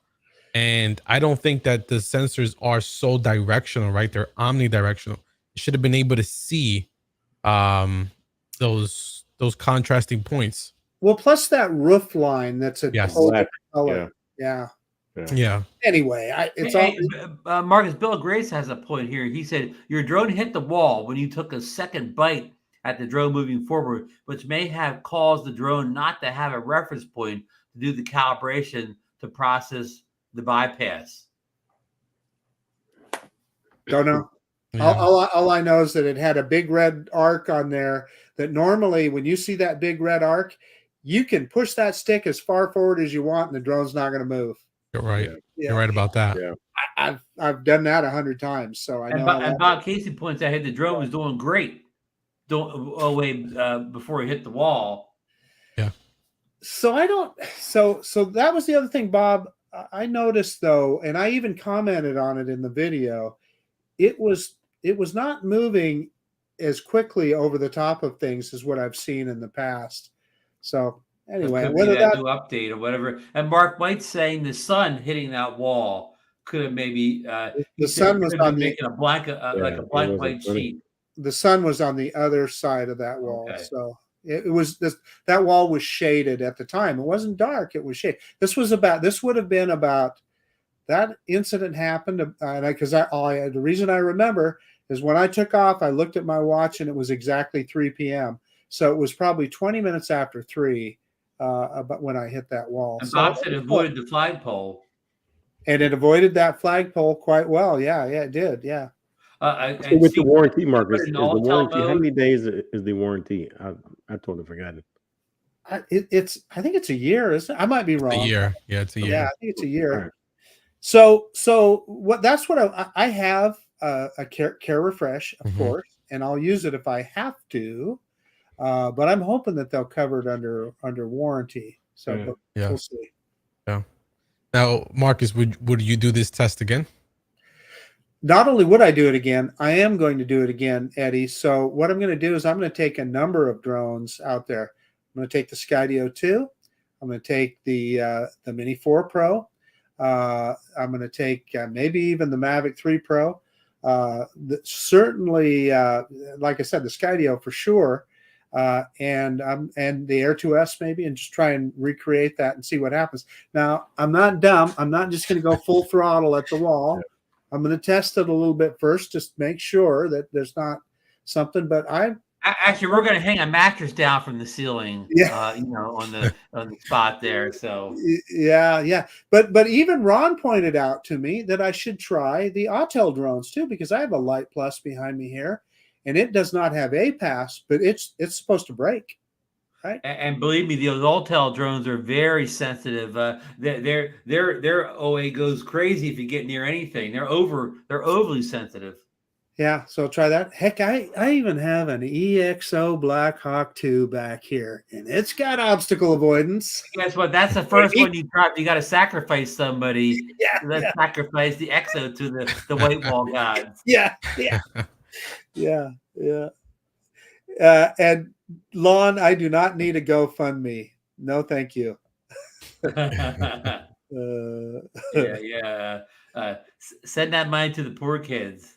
And I don't think that the sensors are so directional, right? They're omnidirectional. You should have been able to see those contrasting points. Well, plus that roof line that's a whole different color. Yeah. Anyway, Marcus, Bill Grace has a point here. He said your drone hit the wall when you took a second bite at the drone moving forward, which may have caused the drone not to have a reference point to do the calibration to process the bypass. Don't know. Yeah. All I know is that it had a big red arc on there that normally when you see that big red arc, you can push that stick as far forward as you want and the drone's not going to move. You're right. Yeah. You're right about that. Yeah. I've done that 100 times. So I know. And Bob Casey points out the drone was doing great. Before he hit the wall. Yeah. So that was the other thing, Bob. I noticed though, and I even commented on it in the video, it was not moving as quickly over the top of things as what I've seen in the past. So anyway, whether that new update or whatever. And Mark White's saying the sun hitting that wall could have maybe the sun was on making a blank like a blank white sheet. The sun was on the other side of that wall. Okay. So it was that wall was shaded at the time. It wasn't dark. It was shaded. This would have been about that incident happened. Because the reason I remember is when I took off, I looked at my watch and it was exactly 3 p.m. So it was probably 20 minutes after 3 about when I hit that wall. And Bob said it avoided the flagpole. And it avoided that flagpole quite well. Yeah, it did. Yeah. So with the warranty, Marcus, is the warranty? How many days is the warranty? I totally forgot it. I think it's a year. Isn't it? I might be wrong. A year. Yeah, it's a year. Yeah, I think it's a year. Right. So that's what I have a care refresh, of course, and I'll use it if I have to. But I'm hoping that they'll cover it under warranty. So we'll see. Yeah. Now, Marcus, would you do this test again? Not only would I do it again, I am going to do it again, Eddie. So what I'm going to do is I'm going to take a number of drones out there. I'm going to take the Skydio 2. I'm going to take the Mini 4 Pro. I'm going to take maybe even the Mavic 3 Pro. Certainly, like I said, the Skydio for sure. And the Air 2S maybe, and just try and recreate that and see what happens. Now, I'm not dumb. I'm not just going to go full throttle at the wall. I'm going to test it a little bit first, just make sure that there's not something. But actually, we're going to hang a mattress down from the ceiling, on the spot there. So yeah. But even Ron pointed out to me that I should try the Autel drones too, because I have a Light Plus behind me here, and it does not have APAS, but it's supposed to break. Right. And believe me, those Autel drones are very sensitive. Their OA goes crazy if you get near anything. They're overly sensitive. Yeah, so try that. Heck, I even have an EXO Black Hawk 2 back here, and it's got obstacle avoidance. Guess what? That's the first one you try. You got to sacrifice somebody. Let's sacrifice the EXO to the white wall gods. Yeah. And Lon, I do not need a GoFundMe. No, thank you. Send that money to the poor kids.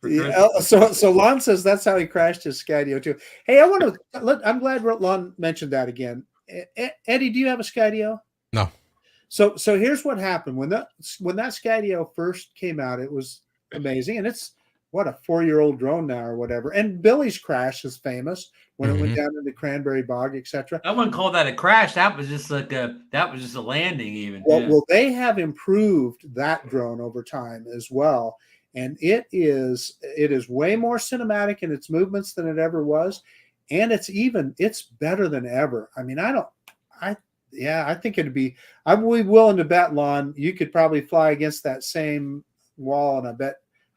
Yeah, so Lon says that's how he crashed his Skydio too. Hey, I'm glad Lon mentioned that again. Eddie, do you have a Skydio? No. So here's what happened when that Skydio first came out. It was amazing, and it's what a 4-year-old drone now or whatever. And Billy's crash is famous when it went down into Cranberry Bog, etc. I wouldn't call that a crash. That was just a landing even. Well, they have improved that drone over time as well. And it is way more cinematic in its movements than it ever was. And it's better than ever. I mean, I think it'd be, I'd be willing to bet, Lon, you could probably fly against that same wall. And I bet.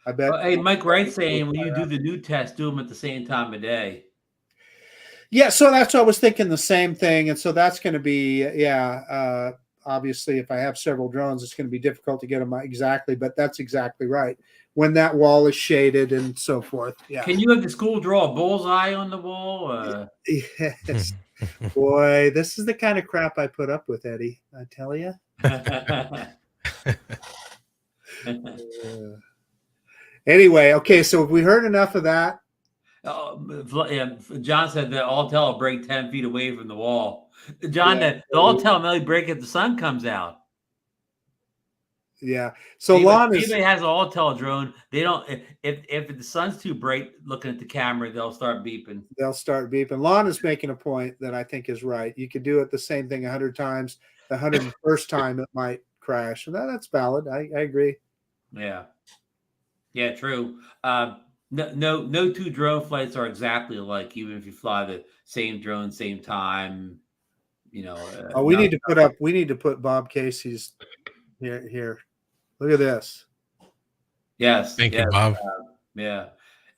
Well, hey, Mike Wright saying when you do the new test, do them at the same time of day. Yeah, so that's what I was thinking, the same thing. And so that's going to be, obviously, if I have several drones, it's going to be difficult to get them exactly. But that's exactly right. When that wall is shaded and so forth. Yeah. Can you have the school draw a bullseye on the wall? Yes. Boy, this is the kind of crap I put up with, Eddie. I tell you. Anyway, okay. So have we heard enough of that? John said that Altel will break 10 feet away from the wall. John, the Altel may break if the sun comes out. Yeah. So anybody has an Altel drone, they don't. If the sun's too bright, looking at the camera, they'll start beeping. They'll start beeping. Lon is making a point that I think is right. You could do it the same thing 100 times. The 101st time it might crash, and that's valid. I agree. Yeah. Yeah. True. No two drone flights are exactly alike, even if you fly the same drone, same time. We need to put Bob Casey's here. Look at this. Yes. Thank you, Bob. Yeah.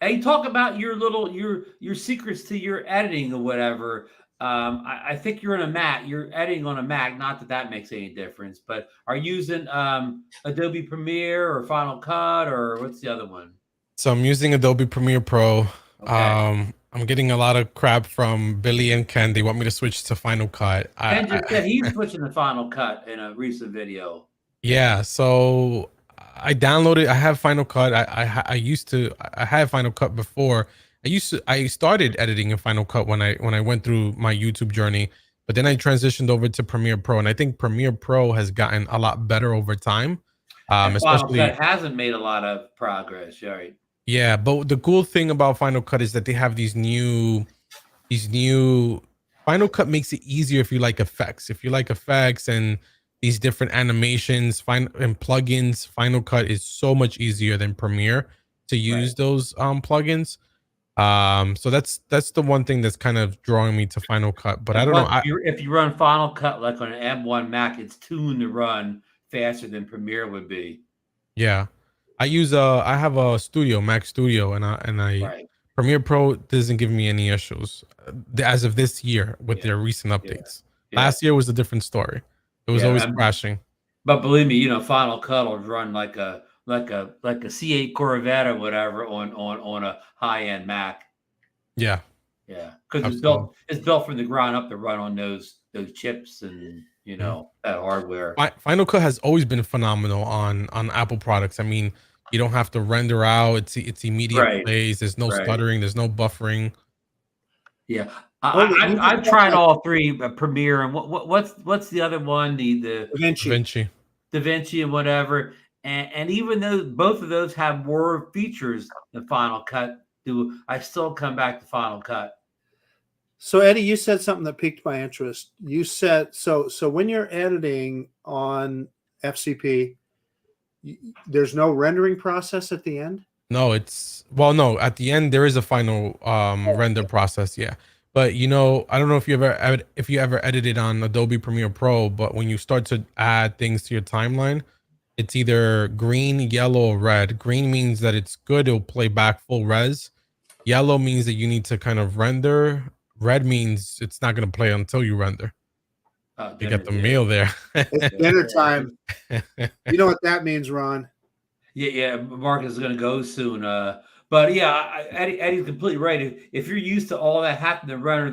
Hey, talk about your secrets to your editing or whatever. I think you're on a Mac. You're editing on a Mac. Not that makes any difference. But are you using Adobe Premiere or Final Cut or what's the other one? So I'm using Adobe Premiere Pro. Okay. I'm getting a lot of crap from Billy and Ken. They want me to switch to Final Cut. Ken just said he's switching to Final Cut in a recent video. Yeah. So I downloaded. I have Final Cut. I had Final Cut before. I started editing in Final Cut when I went through my YouTube journey, but then I transitioned over to Premiere Pro, and I think Premiere Pro has gotten a lot better over time. Especially Final Cut hasn't made a lot of progress, right? Yeah, but the cool thing about Final Cut is that they have these new Final Cut makes it easier if you like effects. If you like effects and these different animations, and plugins, Final Cut is so much easier than Premiere to use those plugins. So that's the one thing that's kind of drawing me to Final Cut. But I don't know if you run Final Cut like on an M1 Mac, it's tuned to run faster than Premiere would be. Yeah. I have a Mac Studio, and Premiere Pro doesn't give me any issues as of this year with their recent updates. Yeah. Last year was a different story. It was always crashing. But believe me, Final Cut will run like a C8 Corvette or whatever on a high-end Mac. Yeah. Yeah. Because it's built from the ground up to run on those chips and that hardware. Final Cut has always been phenomenal on Apple products. I mean, you don't have to render out. It's immediate plays. There's no stuttering. There's no buffering. Yeah, I've tried all three, Premiere and what's the other one? The DaVinci and whatever. And even though both of those have more features than Final Cut do, I still come back to Final Cut. So Eddie, you said something that piqued my interest. You said so when you're editing on FCP, there's no rendering process at the end? No, at the end there is a final render process, yeah. But I don't know if you ever edited on Adobe Premiere Pro, but when you start to add things to your timeline, it's either green, yellow, or red. Green means that it's good, it'll play back full res. Yellow means that you need to kind of render. Red means it's not going to play until you render. You got the meal there. It's dinner time. You know what that means, Ron? Yeah. Marcus is going to go soon. But yeah, Eddie's completely right. If you're used to all that having to render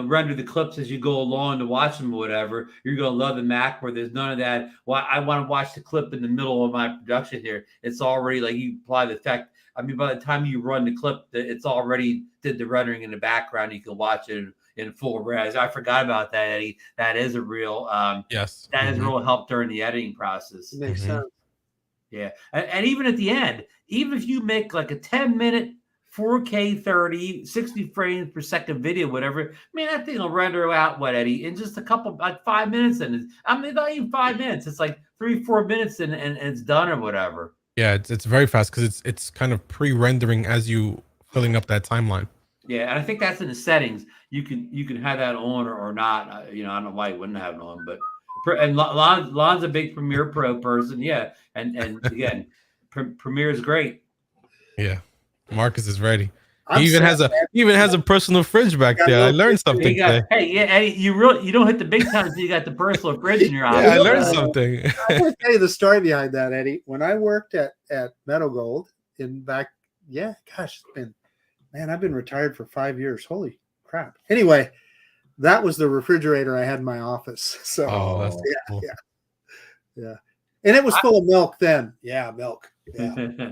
render the clips as you go along to watch them or whatever, you're going to love the Mac where there's none of that. Well, I want to watch the clip in the middle of my production here. It's already like you apply the effect. I mean, by the time you run the clip, it's already did the rendering in the background. You can watch it in full res. I forgot about that, Eddie. That is a real yes. That is a real help during the editing process. Makes sense. Yeah, and even at the end, even if you make like a 10-minute 4K 60 frames per second video, whatever, that thing will render out Eddie, in just a couple, like 5 minutes, and not even 5 minutes. It's like 3-4 minutes, and it's done or whatever. Yeah, it's very fast because it's kind of pre-rendering as you filling up that timeline. Yeah, and I think that's in the settings. You can have that on or not. I don't know why you wouldn't have it on, but and Lon's a big Premiere Pro person. Yeah, and again, Premiere is great. Yeah, Marcus is ready. He even has a personal fridge back there. I learned something today. Hey, yeah, Eddie, you don't hit the big time until you got the personal fridge in your office. Yeah, I learned something. I'm going to tell you the story behind that, Eddie. When I worked at Meadow Gold I've been retired for 5 years. Holy crap. Anyway, that was the refrigerator I had in my office. So that's cool. Yeah. And it was full of milk then. Yeah, milk. Yeah.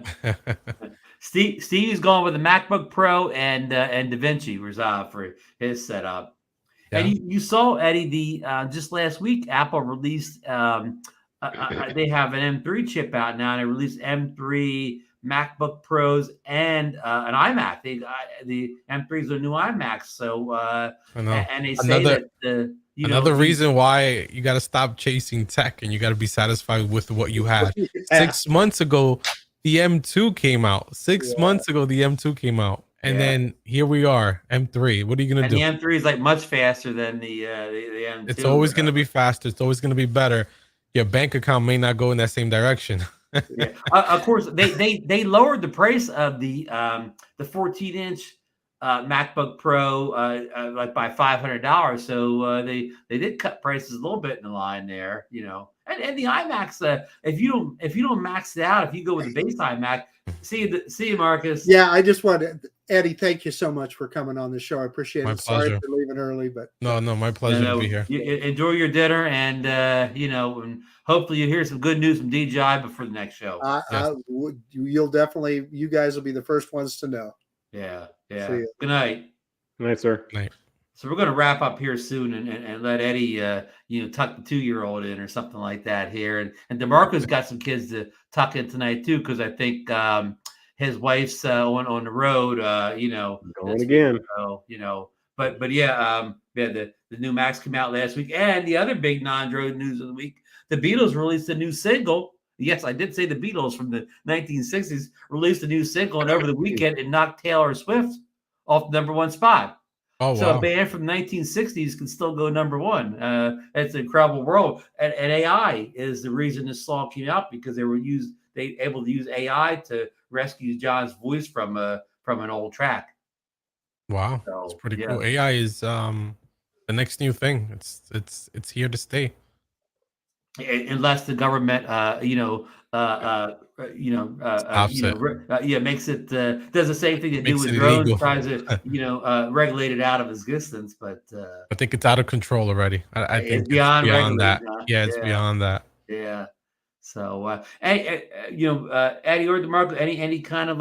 Steve's going with the MacBook Pro and DaVinci for his setup. Yeah. And you saw, Eddie, just last week, Apple released, they have an M3 chip out now, and they released M3 MacBook Pros and an iMac. The M3 is a new iMac. So, and they say that another reason why you got to stop chasing tech and you got to be satisfied with what you had. 6 months ago, the M2 came out. 6 months ago, the M2 came out. And then here we are, M3. What are you going to do? And the M3 is like much faster than the M2. It's always going to be faster. It's always going to be better. Your bank account may not go in that same direction. Of course, they lowered the price of the 14-inch MacBook Pro like by $500. So they did cut prices a little bit in the line there, And the iMacs, if you don't max it out, if you go with the base iMac, see you, Marcus. Yeah, I just wanted Eddie. Thank you so much for coming on the show. I appreciate my it. Pleasure. Sorry for leaving early, but no, my pleasure to be here. Enjoy your dinner, and and hopefully you hear some good news from DJI before the next show. You'll definitely. You guys will be the first ones to know. Yeah. Good night. Good night, sir. Good night. So we're going to wrap up here soon and let Eddie, tuck the 2-year-old in or something like that here. And DeMarco's got some kids to tuck in tonight too, because I think his wife's on the road. Going again. The new Macs came out last week, and the other big non-drone news of the week: the Beatles released a new single. Yes, I did say the Beatles from the 1960s released a new single, and over the weekend it knocked Taylor Swift off the #1 spot. Oh, so wow. a band from 1960s can still go #1. It's an incredible world. And AI is the reason this song came out, because they were able to use AI to rescue John's voice from an old track. Wow, so, that's pretty cool. AI is the next new thing. It's here to stay. Unless the government, makes it does the same thing they do with drones, illegal. Tries to regulate it out of existence. But I think it's out of control already. I think it's beyond that. Yeah, it's beyond that. Yeah. So, Eddie or DeMarco, any kind of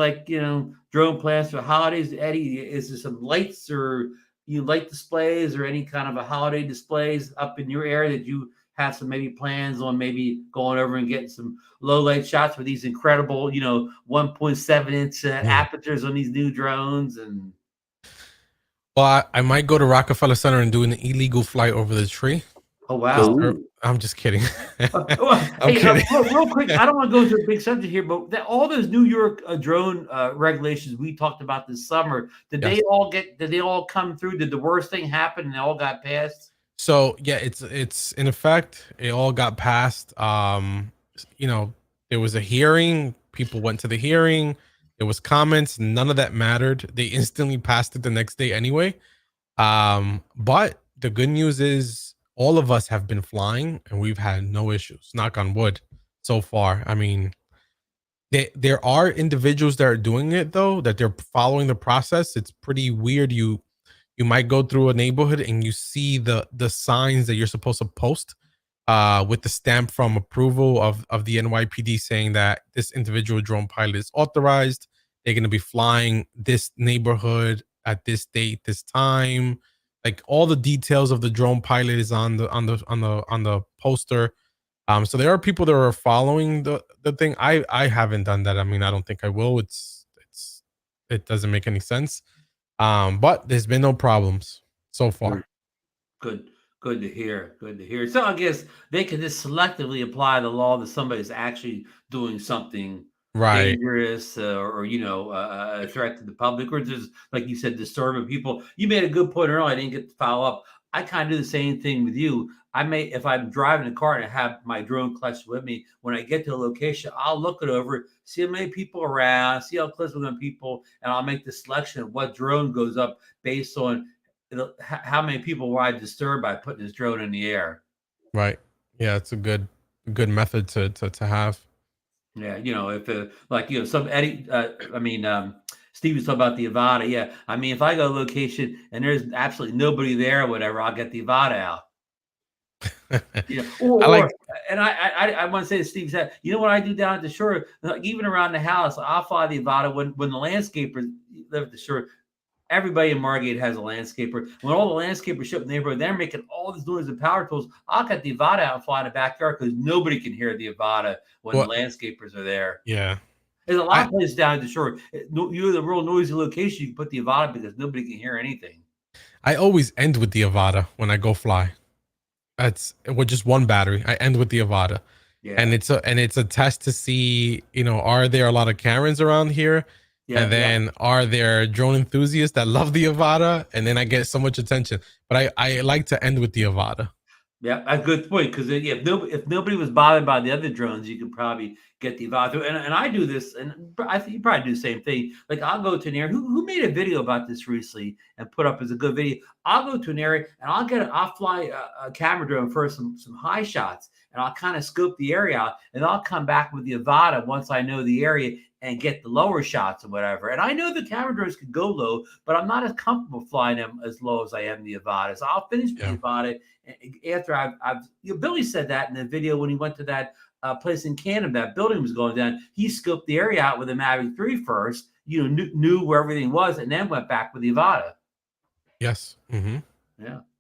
drone plans for holidays? Eddie, is there some lights or light displays or any kind of a holiday displays up in your area that you have some maybe plans on maybe going over and getting some low light shots with these incredible, 1.7-inch apertures on these new drones? And well, I might go to Rockefeller Center and do an illegal flight over the tree. Oh, wow. I'm just kidding. I'm kidding. Real quick, I don't want to go into a big subject here, but all those New York drone regulations we talked about this summer, did they all come through? Did the worst thing happen and they all got passed? So yeah, it's in effect, it all got passed. There was a hearing, people went to the hearing, there was comments, none of that mattered. They instantly passed it the next day anyway. But the good news is all of us have been flying and we've had no issues, knock on wood, so far. I mean, there are individuals that are doing it though, that they're following the process. It's pretty weird. You might go through a neighborhood and you see the signs that you're supposed to post with the stamp from approval of the NYPD saying that this individual drone pilot is authorized. They're going to be flying this neighborhood at this date, this time. Like all the details of the drone pilot is on the poster. So there are people that are following the thing. I haven't done that. I mean, I don't think I will. It doesn't make any sense. But there's been no problems so far. Good to hear. So I guess they can just selectively apply the law to somebody who's actually doing something dangerous or a threat to the public, or just like you said, disturbing people. You made a good point earlier. I didn't get to follow up. I kind of do the same thing with you. if I'm driving a car and I have my drone collection with me, when I get to a location, I'll look it over, see how many people around, see how close we're going to people, and I'll make the selection of what drone goes up based on how many people will I disturb by putting this drone in the air. Right. Yeah, it's a good method to have. Yeah, if some Eddie, Steve was talking about the Avada. Yeah, I mean, if I go to a location and there's absolutely nobody there or whatever, I'll get the Avada out. I want to say to Steve said, you know what I do down at the shore, like even around the house, I'll fly the Avada when the landscapers live at the shore. Everybody in Margate has a landscaper. When all the landscapers show up in the neighborhood, they're making all this noise and power tools. I'll get the Avada out and fly in the backyard because nobody can hear the Avada when the landscapers are there. Yeah. There's a lot of places down at the shore. You're the real noisy location. You can put the Avada because nobody can hear anything. I always end with the Avada when I go fly. That's with just one battery. I end with the Avada. Yeah. And it's a test to see, are there a lot of Karens around here? Yeah, and then are there drone enthusiasts that love the Avada? And then I get so much attention. But I like to end with the Avada. Yeah, a good point. Because if nobody was bothered by the other drones, you could probably get the Avada. And I do this, and I think you probably do the same thing. Like I'll go to an area. Who made a video about this recently and put up as a good video? I'll go to an area and I'll fly a camera drone for some high shots, and I'll kind of scope the area out, and I'll come back with the Avada once I know the area and get the lower shots or whatever. And I know the camera drones can go low, but I'm not as comfortable flying them as low as I am the Avada. So I'll finish the Avada after I've Billy said that in the video when he went to that place in Canada. That building was going down. He scoped the area out with a Mavic 3 first, knew where everything was, and then went back with the Avada. Yes. Mm-hmm.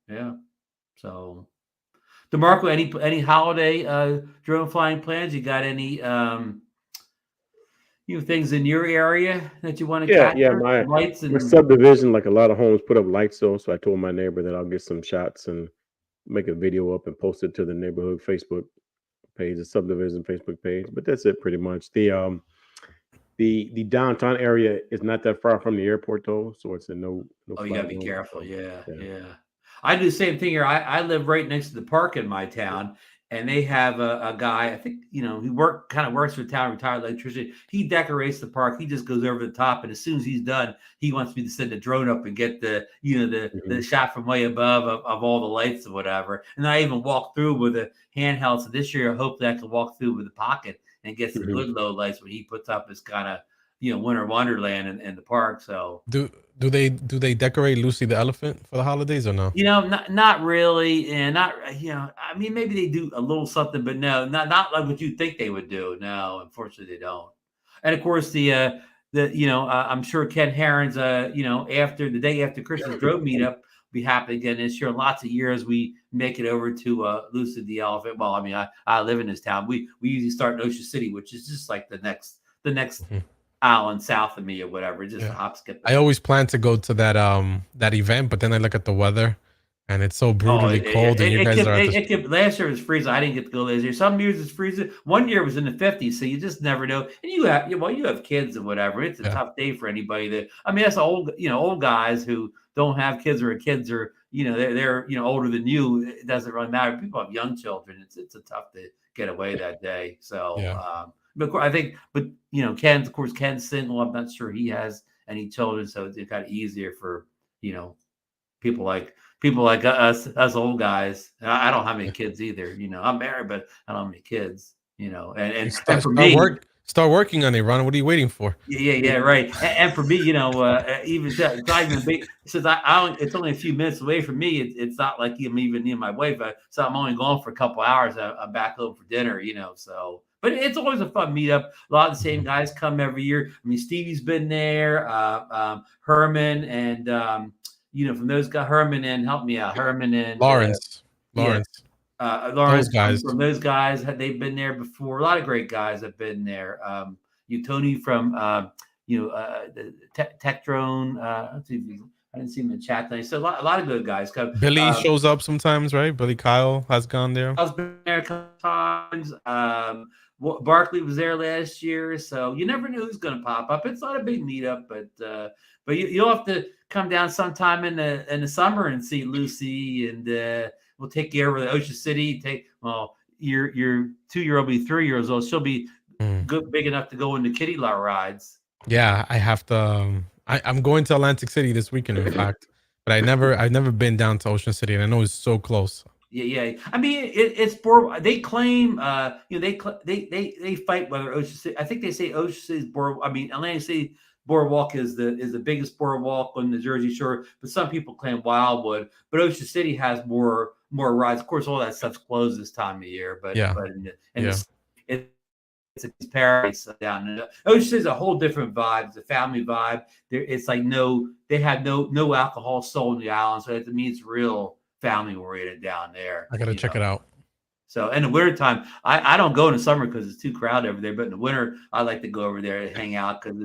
Yeah. So, DeMarco, any holiday drone flying plans? You got any things in your area that you want to capture? Yeah, my subdivision, like a lot of homes put up lights though. So I told my neighbor that I'll get some shots and make a video up and post it to the neighborhood Facebook page, the subdivision Facebook page. But that's it pretty much. The downtown area is not that far from the airport though, so it's a no. Oh, you gotta be careful. Yeah. I do the same thing here. I live right next to the park in my town, and they have a guy, I think, he works for the town, retired electrician. He decorates the park. He just goes over the top, and as soon as he's done, he wants me to send a drone up and get the shot from way above of all the lights or whatever. And I even walk through with a handheld. So this year, hopefully I can walk through with a pocket and get some good low lights when he puts up his kind of, winter wonderland in the park. So do they decorate Lucy the elephant for the holidays or no? Not really, and I mean, maybe they do a little something, but no, not like what you think they would do. No, unfortunately, they don't. And of course, I'm sure Ken Herron's after the day after Christmas drone meetup be happening again this year. In lots of years, we make it over to Lucy the elephant. Well, I mean, I live in this town. We usually start in Ocean City, which is just like the next island south of me or whatever. Just a hop, skip. I always plan to go to that event, but then I look at the weather and it's so brutally cold. And you guys last year it was freezing. I didn't get to go last year. Some years it's freezing. One year it was in the 50s, so you just never know. And you have kids and whatever. It's a tough day for anybody that's old guys who don't have kids or kids are they're older than you. It doesn't really matter. People have young children. It's a tough to get away that day. So but I think, Ken's single. I'm not sure he has any children, so it's kind of easier for people like us old guys. I don't have any kids either. I'm married, but I don't have any kids. And for me, start working on it, Ron. What are you waiting for? Yeah, right. And for me, even since it's only a few minutes away from me. It's not like I'm even near my wife. So I'm only gone for a couple hours. I'm back home for dinner. So. But it's always a fun meetup. A lot of the same guys come every year. I mean, Stevie's been there, Herman, and from those guys, Herman and help me out, Herman and Lawrence. Lawrence, those guys. From those guys, they've been there before. A lot of great guys have been there. Tony from the Tech Drone. Let's see if I didn't see him in the chat tonight. So a lot of good guys come. Billy shows up sometimes, right? Billy Kyle has gone there. I've been there a couple times. Barkley was there last year, so you never know who's going to pop up. It's not a big meetup, but you'll have to come down sometime in the summer and see Lucy and we'll take you over to Ocean City. Your 2-year-old will be 3 years old. She'll be good, big enough to go into kitty lot rides. Yeah, I have to. I'm going to Atlantic City this weekend, in fact, but I've never been down to Ocean City, and I know it's so close. Yeah. I mean, it's board. They claim, they fight whether Ocean City. I think they say Ocean City's board. I mean, Atlantic City boardwalk is the biggest boardwalk on the Jersey Shore, but some people claim Wildwood. But Ocean City has more rides. Of course, all that stuff's closed this time of year. But yeah, it's a paradise down there. Ocean City's a whole different vibe. It's a family vibe. It's like they have no alcohol sold on the island, so it means real family oriented down there. I gotta check it out. So in the wintertime, I don't go in the summer because it's too crowded over there. But in the winter, I like to go over there and hang out because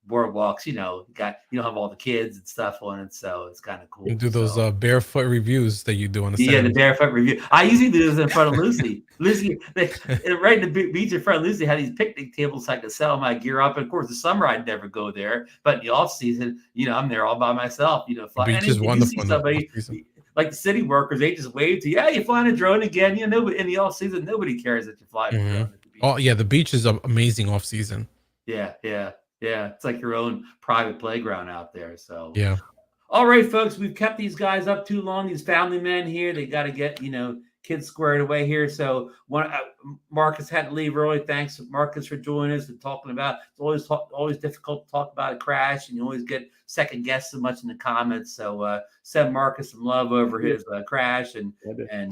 boardwalks, you don't have all the kids and stuff on it, so it's kind of cool. You do those barefoot reviews that you do on the the barefoot review. I usually do this in front of Lucy. Lucy, right in the beach in front of Lucy, had these picnic tables so I could sell my gear up. And of course, the summer I'd never go there, but in the off season, I'm there all by myself. Flying. The beach is wonderful. Somebody like the city workers, they just wave to you. Yeah, you're flying a drone again. In the off season, nobody cares that you're flying a drone at the beach. Oh yeah, the beach is amazing off season. Yeah. It's like your own private playground out there. So yeah. All right, folks, we've kept these guys up too long. These family men here, they got to get kids squared away here. So Marcus had to leave early. Thanks, Marcus, for joining us and talking about. It's always difficult to talk about a crash, and you always get second guessed so much in the comments. So send Marcus some love over his crash, and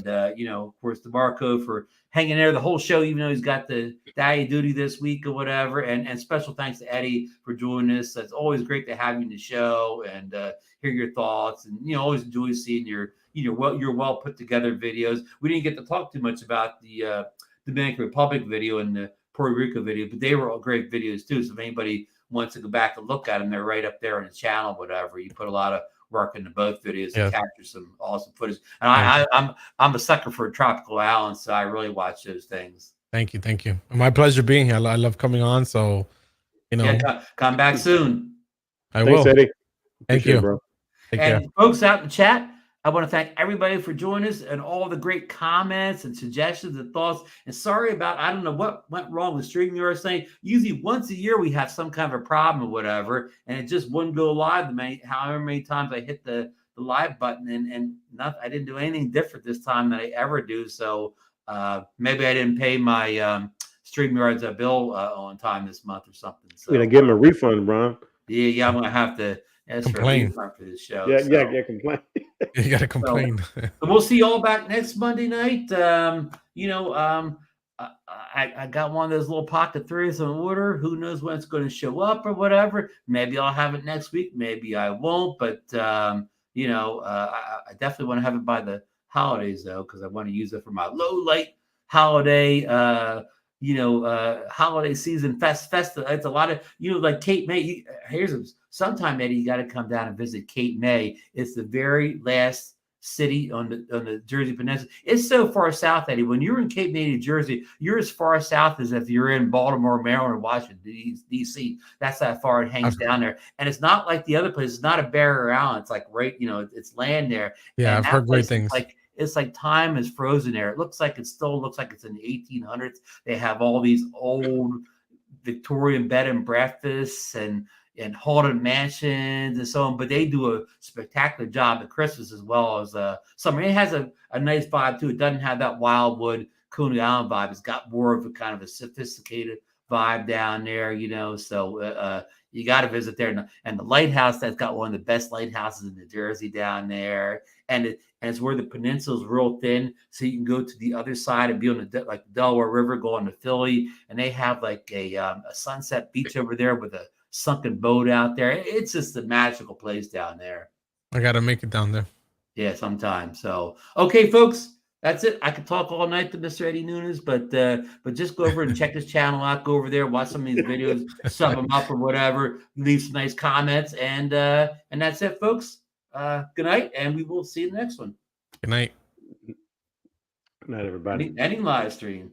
of course DeMarco for hanging there the whole show, even though he's got the daddy duty this week or whatever. And special thanks to Eddie for joining us. It's always great to have you in the show and hear your thoughts, and always enjoy seeing your well put together videos. We didn't get to talk too much about the Dominican Republic video and the Puerto Rico video, but they were all great videos too. So if anybody wants to go back and look at them, they're right up there on the channel, whatever. You put a lot of work into both videos to capture some awesome footage. And I'm a sucker for tropical islands, so I really watch those things. Thank you. My pleasure being here. I love coming on. So come back soon. Thanks, Eddie. Thank you, bro. Take care. Folks out in the chat, I want to thank everybody for joining us and all the great comments and suggestions and thoughts. And sorry about, I don't know what went wrong with StreamYard saying. Usually once a year we have some kind of a problem or whatever, and it just wouldn't go live. However many times I hit the live button, and I didn't do anything different this time than I ever do. So maybe I didn't pay my StreamYard's bill on time this month or something. So you're gonna give him a refund, Ron. Yeah, I'm gonna have to. Complain for this show. Yeah, complain. You gotta complain. So we'll see you all back next Monday night. I got one of those little pocket threes on order. Who knows when it's going to show up or whatever. Maybe I'll have it next week. Maybe I won't. But I definitely want to have it by the holidays though, because I want to use it for my low light holiday. Holiday season festa. It's a lot of like Cape May. Sometime, Eddie, you got to come down and visit Cape May. It's the very last city on the Jersey Peninsula. It's so far south, Eddie. When you're in Cape May, New Jersey, you're as far south as if you're in Baltimore, Maryland, or Washington, D.C. That's how far it hangs down there. And it's not like the other place. It's not a barrier island. It's like it's land there. Yeah, I've heard great things. It's like time is frozen there. It still looks like it's in the 1800s. They have all these old Victorian bed and breakfasts and haunted mansions and so on, but they do a spectacular job at Christmas as well as summer. It has a nice vibe too. It doesn't have that Wildwood, Coney Island vibe. It's got more of a kind of a sophisticated vibe down there, so you got to visit there. And the lighthouse, that's got one of the best lighthouses in New Jersey down there. And it's where the peninsula is real thin, so you can go to the other side and be on the Delaware River, go on to Philly, and they have like a sunset beach over there with a sunken boat out there. It's just a magical place down there. I got to make it down there. Yeah, sometime. So, okay, folks, that's it. I could talk all night to Mr. Eddie Nunez, but just go over and check his channel out. Go over there, watch some of these videos, sub them up or whatever. Leave some nice comments, and that's it, folks. Good night, and we will see you in the next one. Good night. Good night, everybody. Ending live stream.